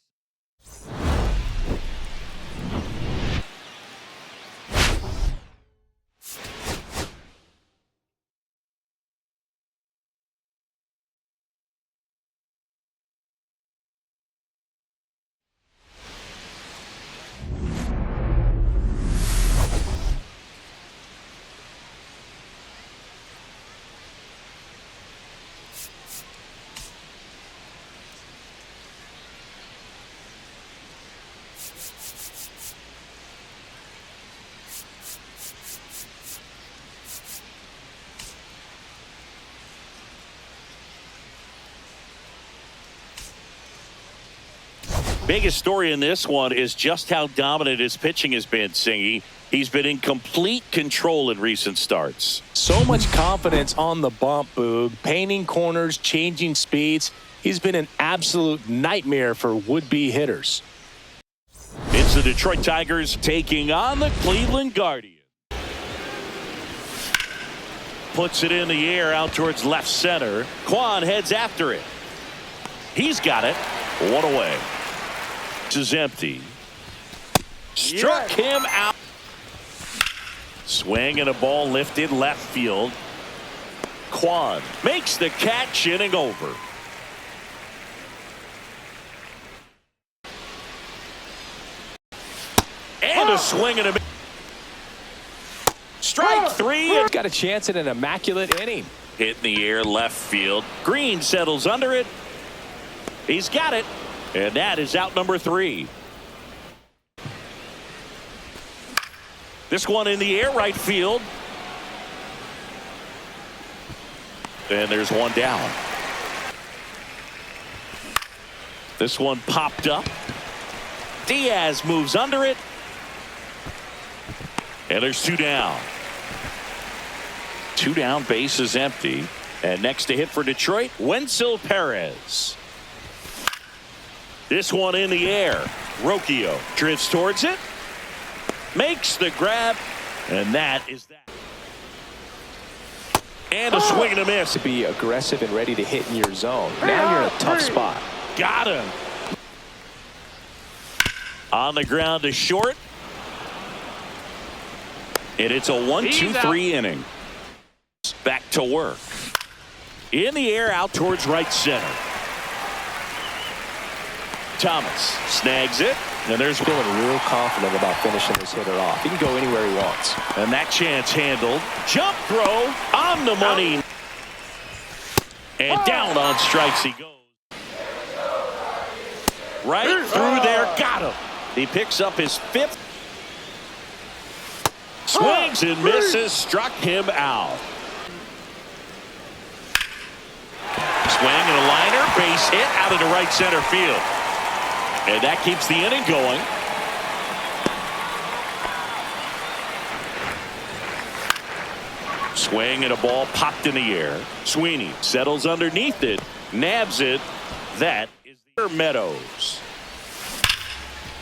Biggest story in this one is just how dominant his pitching has been, Singy. He's been in complete control in recent starts. So much confidence on the bump, Boog. Painting corners, changing speeds. He's been an absolute nightmare for would-be hitters. It's the Detroit Tigers taking on the Cleveland Guardians. Puts it in the air out towards left center. Quan heads after it. He's got it. 1 away. Is empty. Struck him out. Swing and a ball lifted left field. Quan makes the catch, inning over. And a swing and a strike 3. Got a chance at an immaculate inning. Hit in the air left field. Green settles under it. He's got it. And that is out number 3. This one in the air right field. And there's 1 down. This one popped up. Diaz moves under it. And there's 2 down. 2 down, base is empty. And next to hit for Detroit, Wenzel Perez. This one in the air. Rocchio drifts towards it. Makes the grab. And that is that. And a swing and a miss. To be aggressive and ready to hit in your zone. Now you're in a tough spot. Got him. On the ground to short. And it's a 1-2-3 inning. Back to work. In the air, out towards right center. Thomas snags it. And there's feeling real confident about finishing this hitter off. He can go anywhere he wants. And that chance handled. Jump throw on the money. And down on strikes he goes. Right through there. Got him. He picks up his 5th. Swings and misses. Struck him out. Swing and a liner. Base hit out into right center field. And that keeps the inning going. Swing and a ball popped in the air. Sweeney settles underneath it. Nabs it. That is the Meadows.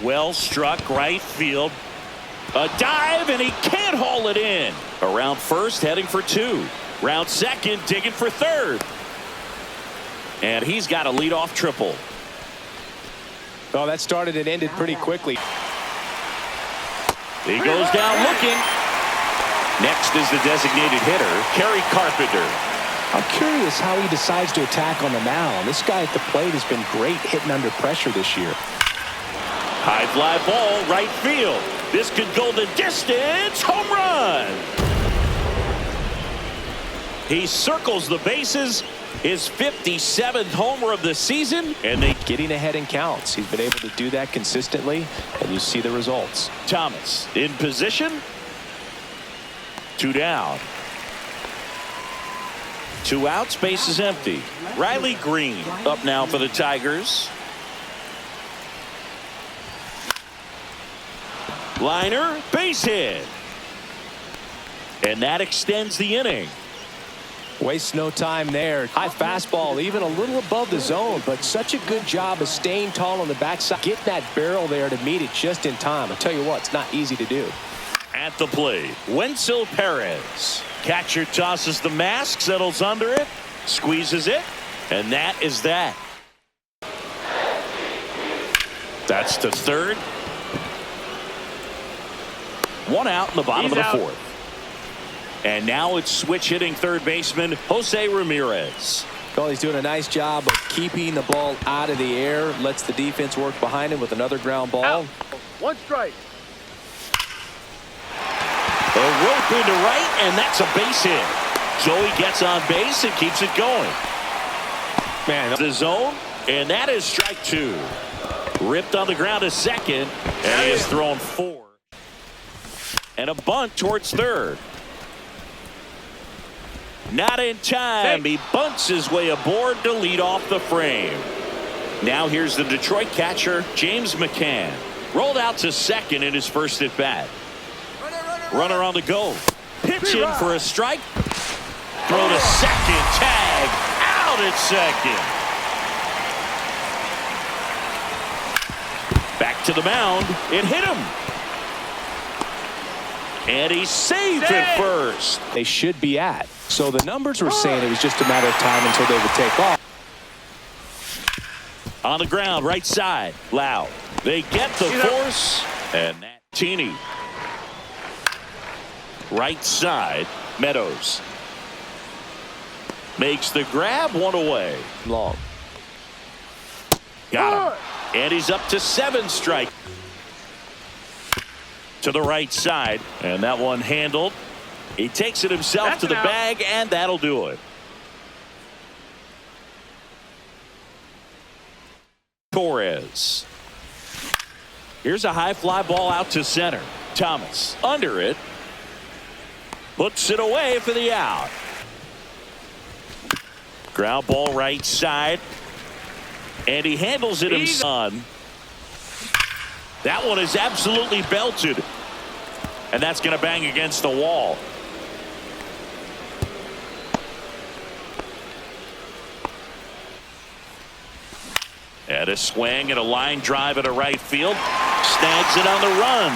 Well struck right field. A dive and he can't haul it in. Around first heading for 2. Round second digging for 3rd. And he's got a leadoff triple. Oh, that started and ended pretty quickly. He goes down looking. Next is the designated hitter, Kerry Carpenter. I'm curious how he decides to attack on the mound. This guy at the plate has been great hitting under pressure this year. High fly ball, right field. This could go the distance. Home run. He circles the bases. His 57th homer of the season. And they getting ahead in counts. He's been able to do that consistently, and you see the results. Thomas in position. 2 down. 2 outs, base is empty. Riley Green up now for the Tigers. Liner, base hit. And that extends the inning. Wastes no time there. High fastball, even a little above the zone, but such a good job of staying tall on the backside. Getting that barrel there to meet it just in time. I'll tell you what, it's not easy to do. At the plate, Wenzel Perez. Catcher tosses the mask, settles under it, squeezes it, and that is that. That's to 3rd. 1 out in the bottom of the 4th. And now it's switch hitting 3rd baseman Jose Ramirez. Well, he's doing a nice job of keeping the ball out of the air. Lets the defense work behind him with another ground ball. Out. 1 strike. A rope into right, and that's a base hit. Joey gets on base and keeps it going. Man, the zone, and that is strike 2. Ripped on the ground to second, and he has thrown 4. And a bunt towards 3rd. Not in time. He bunts his way aboard to lead off the frame. Now here's the Detroit catcher, James McCann. Rolled out to second in his first at bat. Runner on the go. Pitch in for a strike. Throw to second. Tag. Out at second. Back to the mound. It hit him. And he's safe at first. They should be at. So the numbers were saying it was just a matter of time until they would take off. On the ground, right side. Lau. They get the force. And that Teeny. Right side. Meadows. Makes the grab, 1 away. Long. Got him. And he's up to 7 strike. To the right side. And that one handled. He takes it himself to the bag, and that'll do it. Torres. Here's a high fly ball out to center. Thomas under it. Puts it away for the out. Ground ball right side. And he handles it himself. That one is absolutely belted. And that's going to bang against the wall. And a swing and a line drive at a right field. Snags it on the run.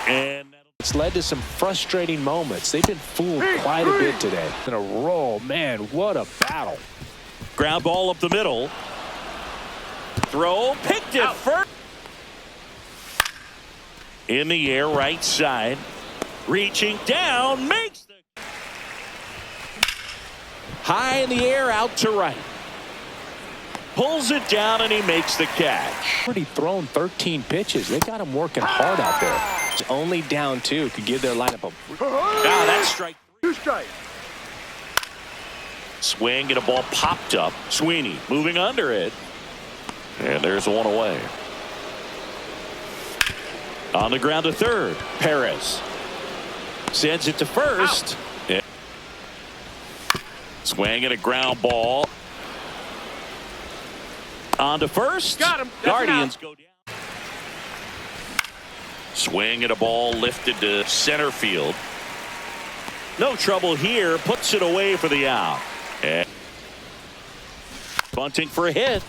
And it's led to some frustrating moments. They've been fooled quite a bit today. In a row, man, what a battle. Ground ball up the middle. Throw, picked it first. In the air, right side. Reaching down, makes the high in the air, out to right. Pulls it down, and he makes the catch. Already thrown 13 pitches. They got him working hard out there. It's only down 2. Could give their lineup a... Now that's strike 2 strikes. Swing and a ball popped up. Sweeney moving under it. And there's one away. On the ground to third. Perez sends it to first. Yeah. Swing and a ground ball. On to first. Got him. Guardians go down. Swing and a ball lifted to center field. No trouble here. Puts it away for the out. And bunting for a hit.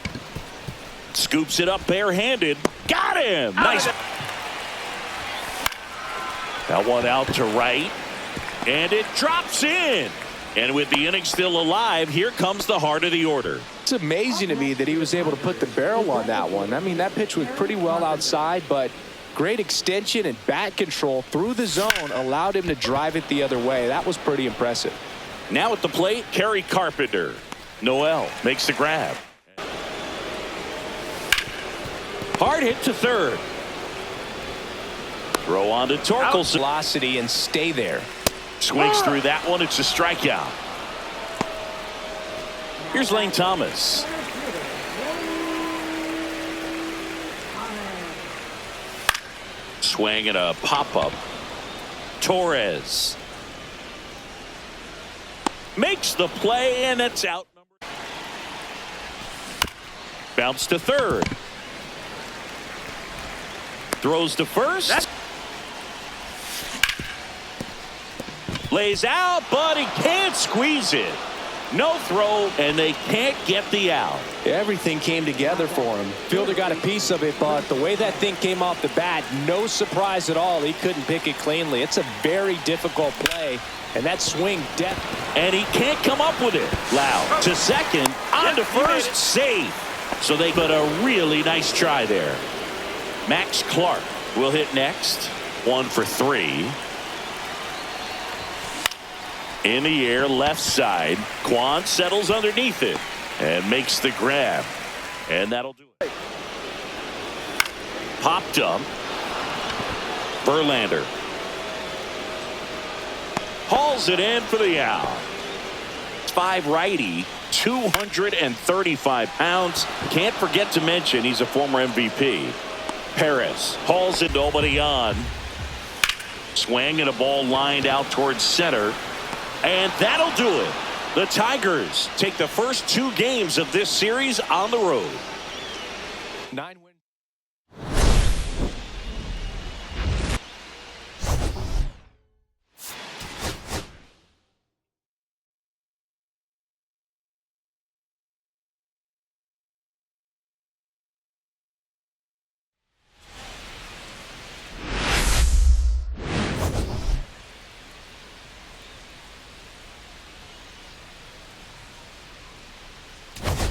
Scoops it up barehanded. Got him. Nice. That one out to right. And it drops in. And with the inning still alive, here comes the heart of the order. It's amazing to me that he was able to put the barrel on that one. I mean, that pitch was pretty well outside, but great extension and bat control through the zone allowed him to drive it the other way. That was pretty impressive. Now at the plate, Kerry Carpenter. Noel makes the grab. Hard hit to third. Throw on to Torkelson. Velocity and stay there. Swings through that one. It's a strikeout. Here's Lane Thomas. Swing and a pop-up. Torres makes the play, and it's out. Bounce to third. Throws to first. Lays out, but he can't squeeze it. No throw, and they can't get the out. Everything came together for him. Fielder got a piece of it, but the way that thing came off the bat, no surprise at all. He couldn't pick it cleanly. It's a very difficult play, and that swing depth. And he can't come up with it. Loud to second, on to first, safe. So they got a really nice try there. Max Clark will hit next. 1 for 3. In the air, left side. Quan settles underneath it and makes the grab. And that'll do it. Popped up. Verlander hauls it in for the out. 5 righty, 235 pounds. Can't forget to mention he's a former MVP. Perez hauls it, nobody on. Swing and a ball lined out towards center. And that'll do it. The Tigers take the first 2 games of this series on the road. 9 wins.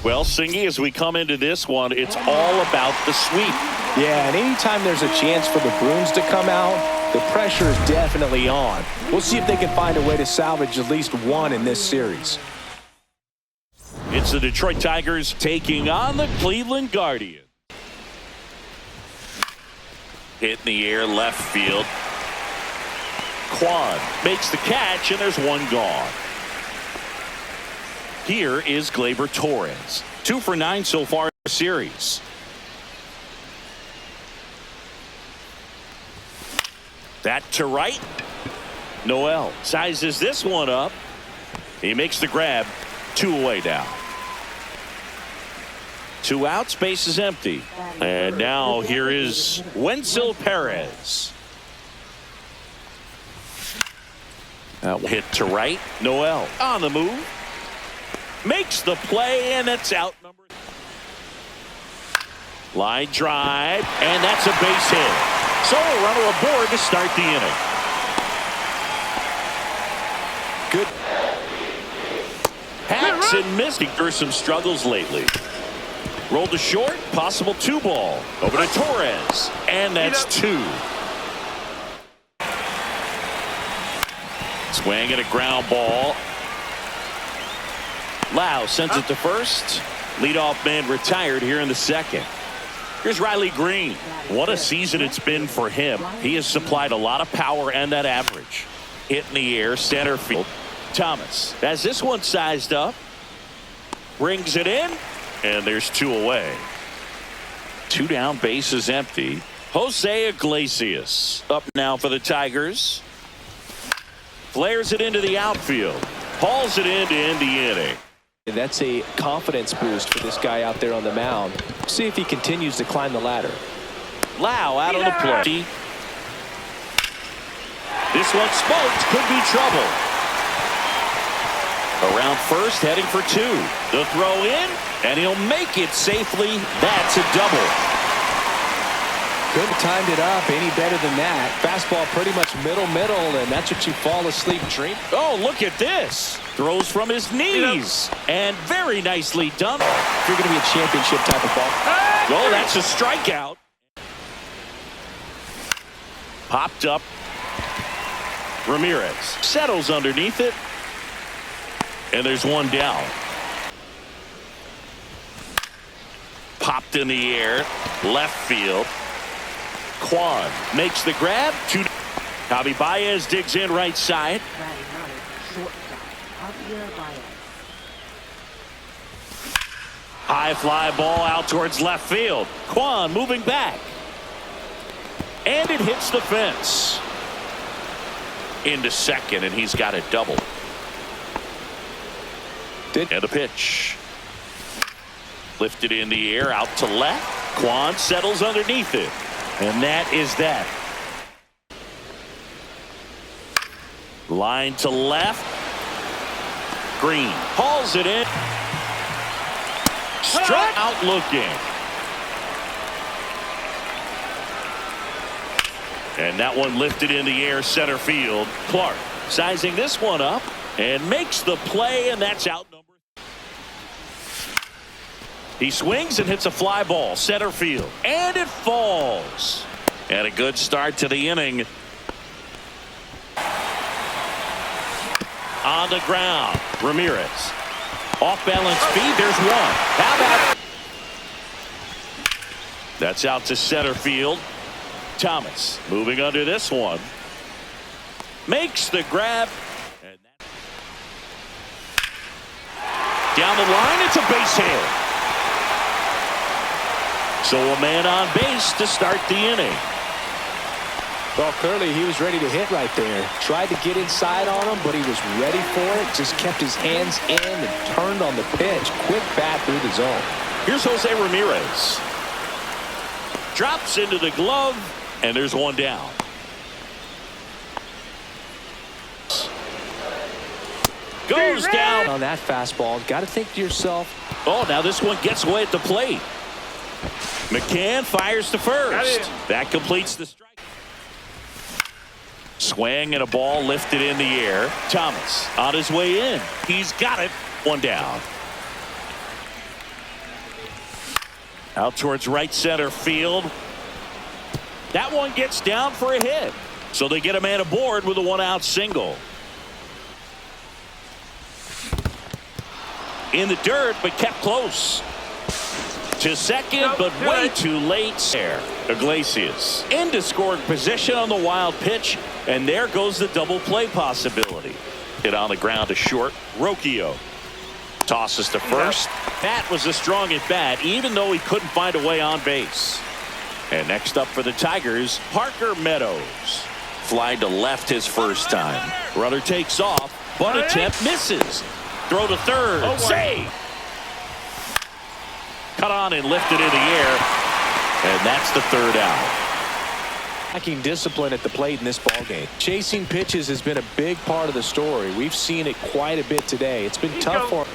Well, Singy, as we come into this one, it's all about the sweep. Yeah, and anytime there's a chance for the Bruins to come out, the pressure is definitely on. We'll see if they can find a way to salvage at least one in this series. It's the Detroit Tigers taking on the Cleveland Guardians. Hit in the air, left field. Quan makes the catch, and there's one gone. Here is Gleyber Torres. 2 for 9 so far in the series. That to right. Noel sizes this one up. He makes the grab. 2 away now. 2 out, space is empty. And now here is Wenzel Perez. Hit to right. Noel on the move. Makes the play, and it's out. Line drive, and that's a base hit. So a runner aboard to start the inning. Good. Hacks and missed through some struggles lately. Rolled to short, possible 2 ball. Over to Torres, and that's 2. Swing and a ground ball. Lau sends it to first. Leadoff man retired here in the second. Here's Riley Green. What a season it's been for him. He has supplied a lot of power and that average. Hit in the air, center field. Thomas has this one sized up. Brings it in, and there's 2 away. 2 down, bases empty. Jose Iglesias up now for the Tigers. Flares it into the outfield. Hauls it in to end the inning. That's a confidence boost for this guy out there on the mound. See if he continues to climb the ladder. Lau out on the plate. This one smoked. Could be trouble. Around first, heading for 2. The throw in, and he'll make it safely. That's a double. Couldn't have timed it up any better than that. Fastball pretty much middle, and that's what you fall asleep dreaming. Oh, look at this. Throws from his knees. And very nicely done. If you're going to be a championship type of ball. Oh, that's a strikeout. Popped up. Ramirez settles underneath it. And there's 1 down. Popped in the air. Left field. Kwan makes the grab. Javi Baez digs in right side. High fly ball out towards left field. Kwan moving back. And it hits the fence. Into second, and he's got it double. And a pitch. Lifted in the air out to left. Kwan settles underneath it. And that is that. Line to left. Green hauls it in. Struck out looking. And that one lifted in the air center field. Clark sizing this one up and makes the play, and that's out number. He swings and hits a fly ball center field, and it falls. And a good start to the inning. On the ground, Ramirez. Off balance feed, there's 1. How about? That's out to center field. Thomas moving under this one. Makes the grab. And down the line, it's a base hit. So a man on base to start the inning. Well, clearly he was ready to hit right there. Tried to get inside on him, but he was ready for it. Just kept his hands in and turned on the pitch. Quick bat through the zone. Here's Jose Ramirez. Drops into the glove, and there's 1 down. Goes down on that fastball. Got to think to yourself. Oh, now this one gets away at the plate. McCann fires to first. That completes the strike. Swing and a ball lifted in the air. Thomas on his way in. He's got it. 1 down. Out towards right center field. That one gets down for a hit. So they get a man aboard with a 1-out single. In the dirt, but kept close. To second, but way too late there. Iglesias into scoring position on the wild pitch, and there goes the double play possibility. Hit on the ground to short. Rocchio tosses to first. That was a strong at bat, even though he couldn't find a way on base. And next up for the Tigers, Parker Meadows. Fly to left his first time. Runner takes off, but attempt misses. Throw to third. Save. Cut on and lifted in the air, and that's the 3rd out. Lacking discipline at the plate in this ballgame. Chasing pitches has been a big part of the story. We've seen it quite a bit today. It's been tough for him.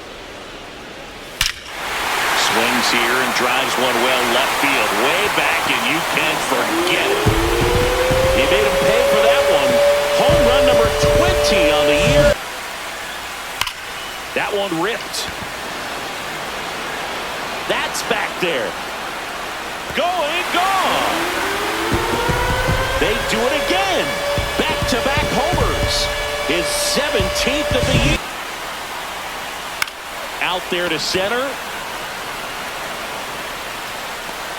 Swings here and drives one well left field, way back, and you can forget it. He made him pay for that one. Home run number 20 on the year. That one ripped. That's back there. Going, gone. They do it again. Back-to-back homers. His 17th of the year. Out there to center.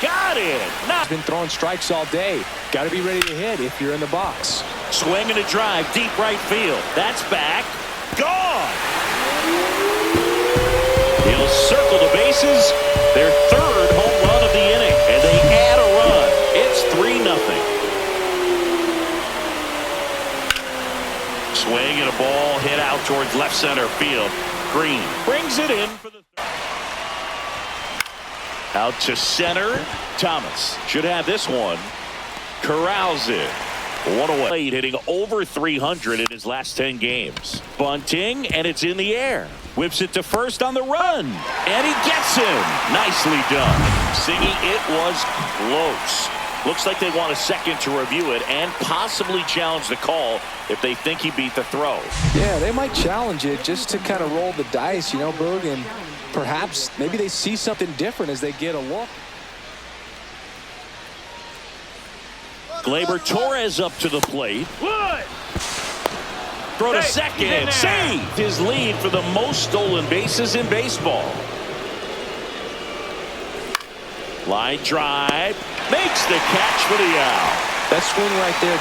Got it. He's been throwing strikes all day. Got to be ready to hit if you're in the box. Swing and a drive, deep right field. That's back. Gone. He'll circle the bases. Their third home run of the inning, and they add a run. It's 3-0. Swing and a ball hit out towards left center field. Green brings it in for the third. Out to center. Thomas should have this one. Corrals it. One away, hitting over 300 in his last 10 games. Bunting, and it's in the air. Whips it to first on the run, and he gets him. Nicely done. Singy, it was close. Looks like they want a second to review it and possibly challenge the call if they think he beat the throw. Yeah, they might challenge it just to kind of roll the dice, you know, Boog, and perhaps maybe they see something different as they get a look. Gleyber Torres up to the plate. Throw to second. Saved his lead for the most stolen bases in baseball. Line drive. Makes the catch for the out. That swing right there.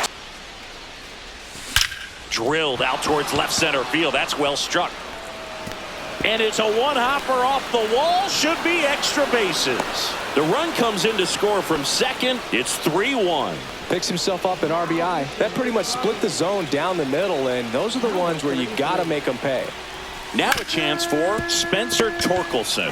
Drilled out towards left center field. That's well struck. And it's a one-hopper off the wall. Should be extra bases. The run comes in to score from second. It's 3-1. Picks himself up an RBI. That pretty much split the zone down the middle, and those are the ones where you got to make them pay. Now a chance for Spencer Torkelson.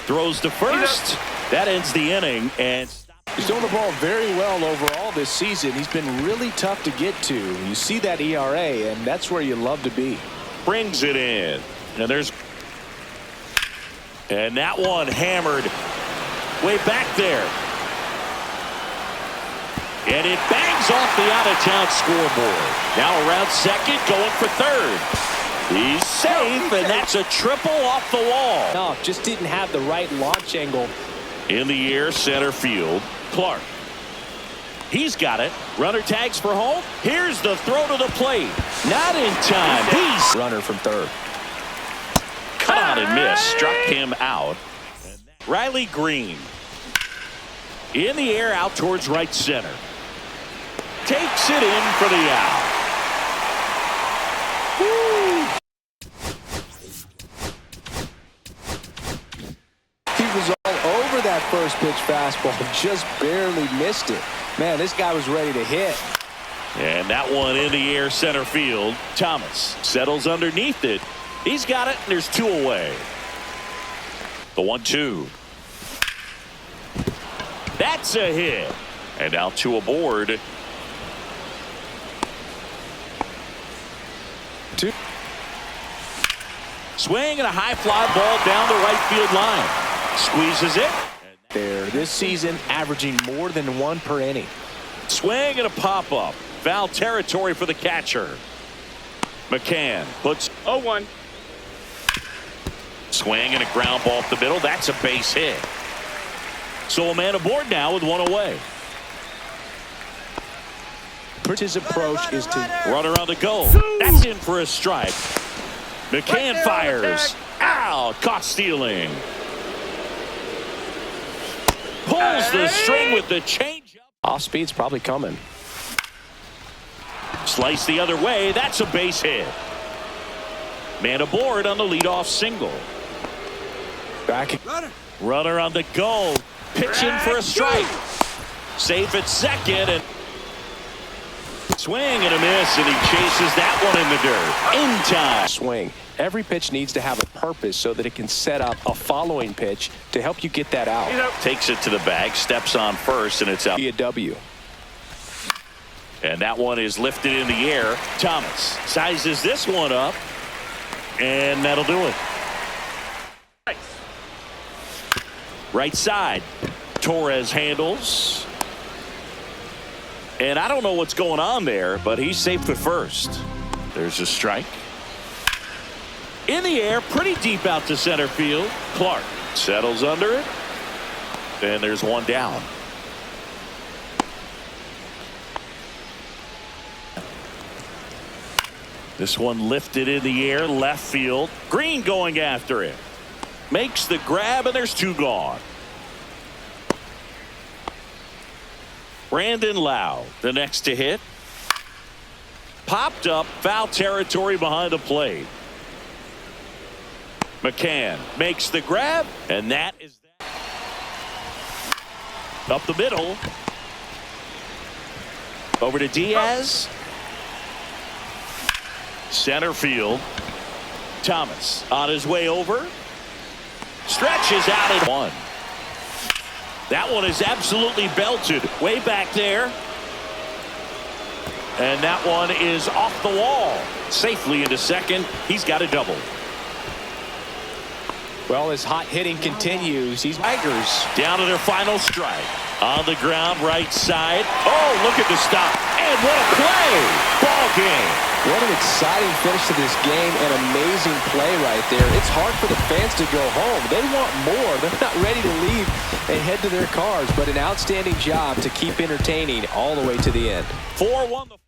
Throws to first. That ends the inning. And he's throwing the ball very well overall this season. He's been really tough to get to. You see that ERA, and that's where you love to be. Brings it in. And that one hammered way back there. And it bangs off the out-of-town scoreboard. Now around second, going for third. He's safe, and that's a triple off the wall. No, just didn't have the right launch angle. In the air, center field, Clark. He's got it. Runner tags for home. Here's the throw to the plate. Not in time. He's runner from third. Cut out and miss. Struck him out. Riley Green. In the air, out towards right center. Takes it in for the out. Woo. He was all over that first pitch fastball, just barely missed it. Man, this guy was ready to hit. And that one in the air, center field. Thomas settles underneath it. He's got it, and there's two away. The 1-2. That's a hit. And now two aboard. Two. Swing and a high fly ball down the right field line. Squeezes it. There, this season averaging more than one per inning. Swing and a pop-up. Foul territory for the catcher. McCann puts 0-1. Swing and a ground ball up the middle. That's a base hit. So a man aboard now with one away. His approach is to runner on the go. That's in for a strike. McCann fires. Ow! Caught stealing. Pulls the string with the changeup. Off speed's probably coming. Slice the other way. That's a base hit. Man aboard on the leadoff single. Back. Runner on the go. Pitching for a strike. Safe at second. And swing and a miss. And he chases that one in the dirt. In time. Swing. Every pitch needs to have a purpose so that it can set up a following pitch to help you get that out. Takes it to the bag. Steps on first. And it's out. Be a W. And that one is lifted in the air. Thomas sizes this one up. And that'll do it. Right side. Torres handles. And I don't know what's going on there, but he's safe at first. There's a strike. In the air, pretty deep out to center field. Clark settles under it. And there's one down. This one lifted in the air, left field. Green going after it. Makes the grab, and there's two gone. Brandon Lowe, the next to hit. Popped up, foul territory behind the plate. McCann makes the grab, and that is that. Up the middle. Over to Diaz. Center field. Thomas on his way over. Stretches out at one. That one is absolutely belted way back there. And that one is off the wall. Safely into second. He's got a double. Well, as hot hitting continues, these Tigers down to their final strike. On the ground, right side. Oh, look at the stop. And what a play. Ball game. What an exciting finish to this game. An amazing play right there. It's hard for the fans to go home. They want more. They're not ready to leave and head to their cars. But an outstanding job to keep entertaining all the way to the end. 4-1.